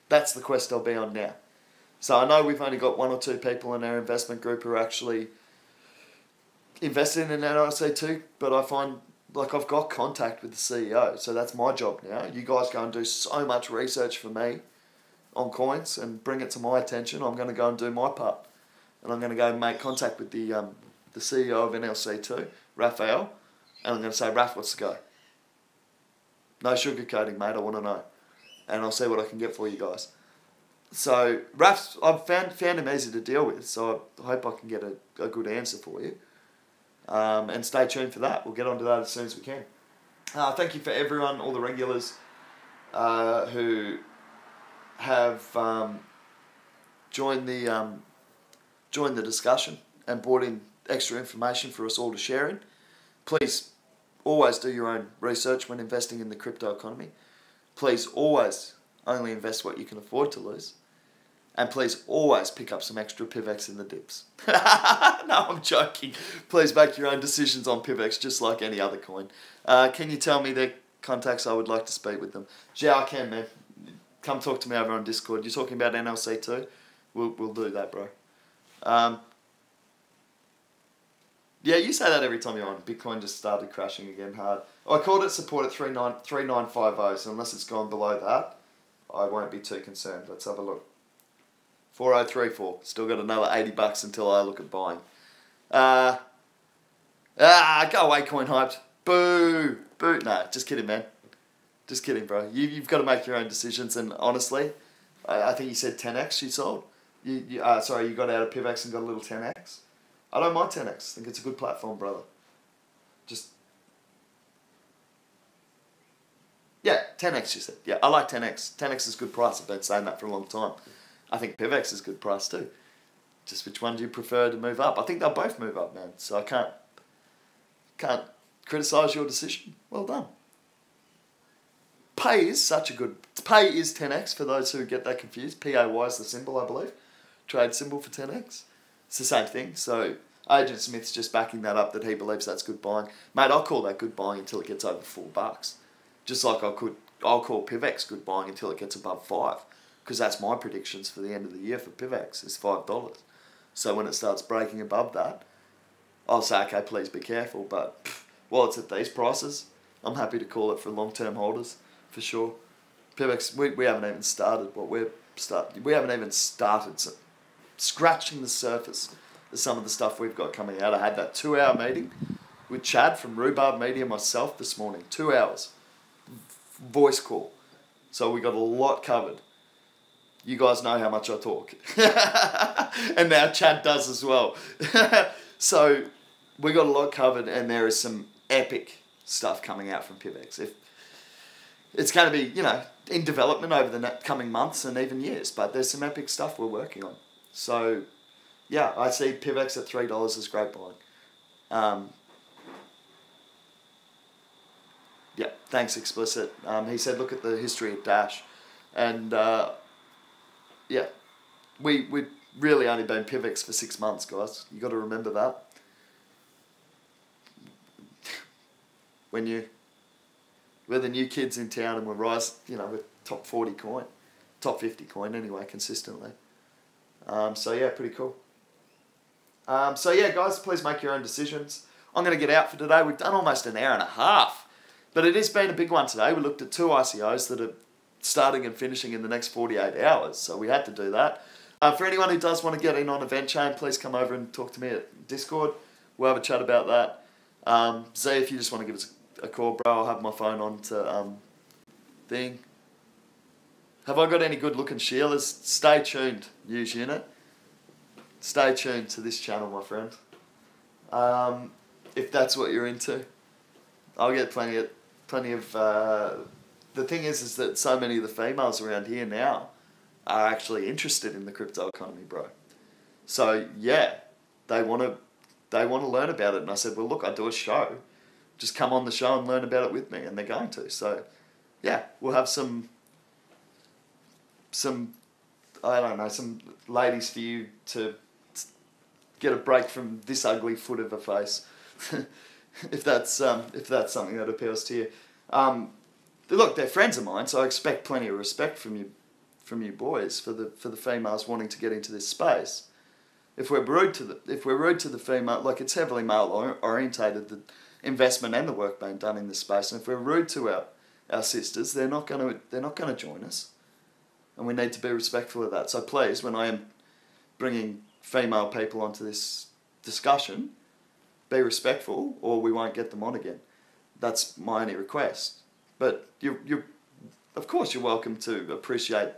That's the quest I'll be on now. So I know we've only got 1 or 2 people in our investment group who are actually invested in NLC2, but I find like I've got contact with the CEO, so that's my job now. You guys go and do so much research for me on coins and bring it to my attention. I'm going to go and do my part, and I'm going to go and make contact with the CEO of NLC2, Raphael, and I'm going to say, Raph, what's the go? No sugarcoating, mate. I want to know, and I'll see what I can get for you guys. So Raph's, I've found him easy to deal with, so I hope I can get a good answer for you. And stay tuned for that. We'll get onto that as soon as we can. Thank you for everyone, all the regulars who have joined the discussion and brought in extra information for us all to share in. Please always do your own research when investing in the crypto economy. Please always only invest what you can afford to lose. And please always pick up some extra PIVX in the dips. No, I'm joking. Please make your own decisions on PIVX just like any other coin. Can you tell me their contacts? I would like to speak with them. Yeah, I can, man. Come talk to me over on Discord. You're talking about NLC too? We'll do that, bro. Yeah, you say that every time you're on. Bitcoin just started crashing again hard. I called it support at 3950, so unless it's gone below that, I won't be too concerned. Let's have a look. 4034. Still got another $80 until I look at buying. Go away, coin hyped. Boo. Boo. No, just kidding, man. Just kidding, bro. You've got to make your own decisions. And honestly, I think you said 10x you sold. Sorry, you got out of PIVX and got a little 10x. I don't mind 10x. I think it's a good platform, brother. Yeah, 10x you said. Yeah, I like 10x. 10x is good price. I've been saying that for a long time. I think PIVX is good price too. Just which one do you prefer to move up? I think they'll both move up, man. So I can't criticise your decision. Well done. Pay is 10x for those who get that confused. PAY is the symbol, I believe. Trade symbol for 10x. It's the same thing. So Agent Smith's just backing that up that he believes that's good buying. Mate, I'll call that good buying until it gets over $4. Just like I'll call PIVX good buying until it gets above $5. Because that's my predictions for the end of the year for PIVX is $5. So when it starts breaking above that, I'll say, okay, please be careful. But while it's at these prices, I'm happy to call it for long-term holders, for sure. PIVX, we haven't even started we haven't even started scratching the surface of some of the stuff we've got coming out. I had that 2-hour meeting with Chad from Rhubarb Media myself this morning. 2 hours. Voice call. So we got a lot covered. You guys know how much I talk. And now Chad does as well. So we got a lot covered and there is some epic stuff coming out from PIVX. It's going to be, in development over the coming months and even years, but there's some epic stuff we're working on. So, yeah, I see PIVX at $3 as great buying. Yeah, thanks, Explicit. He said, look at the history of Dash. And, yeah, we've really only been PIVX for 6 months, guys. You got to remember that. We're the new kids in town and we're we're top 40 coin. Top 50 coin anyway, consistently. So, yeah, pretty cool. So, yeah, guys, please make your own decisions. I'm going to get out for today. We've done almost an hour and a half. But it has been a big one today. We looked at 2 ICOs that are starting and finishing in the next 48 hours. So we had to do that. For anyone who does want to get in on EventChain, please come over and talk to me at Discord. We'll have a chat about that. Zay, if you just want to give us a call, bro, I'll have my phone on to thing. Have I got any good looking Sheilas? Stay tuned, News Unit. Stay tuned to this channel, my friend. If that's what you're into. I'll get plenty of the thing is that so many of the females around here now are actually interested in the crypto economy, bro. So yeah, they want to learn about it. And I said, well, look, I do a show. Just come on the show and learn about it with me. And they're going to. So yeah, we'll have some ladies for you to get a break from this ugly foot of a face. if that's something that appeals to you. Look, they're friends of mine, so I expect plenty of respect from you boys for the females wanting to get into this space. If we're rude to the female, like it's heavily male orientated, the investment and the work being done in this space, and if we're rude to our sisters, they're not gonna join us, and we need to be respectful of that. So please, when I am bringing female people onto this discussion, be respectful, or we won't get them on again. That's my only request. But of course, you're welcome to appreciate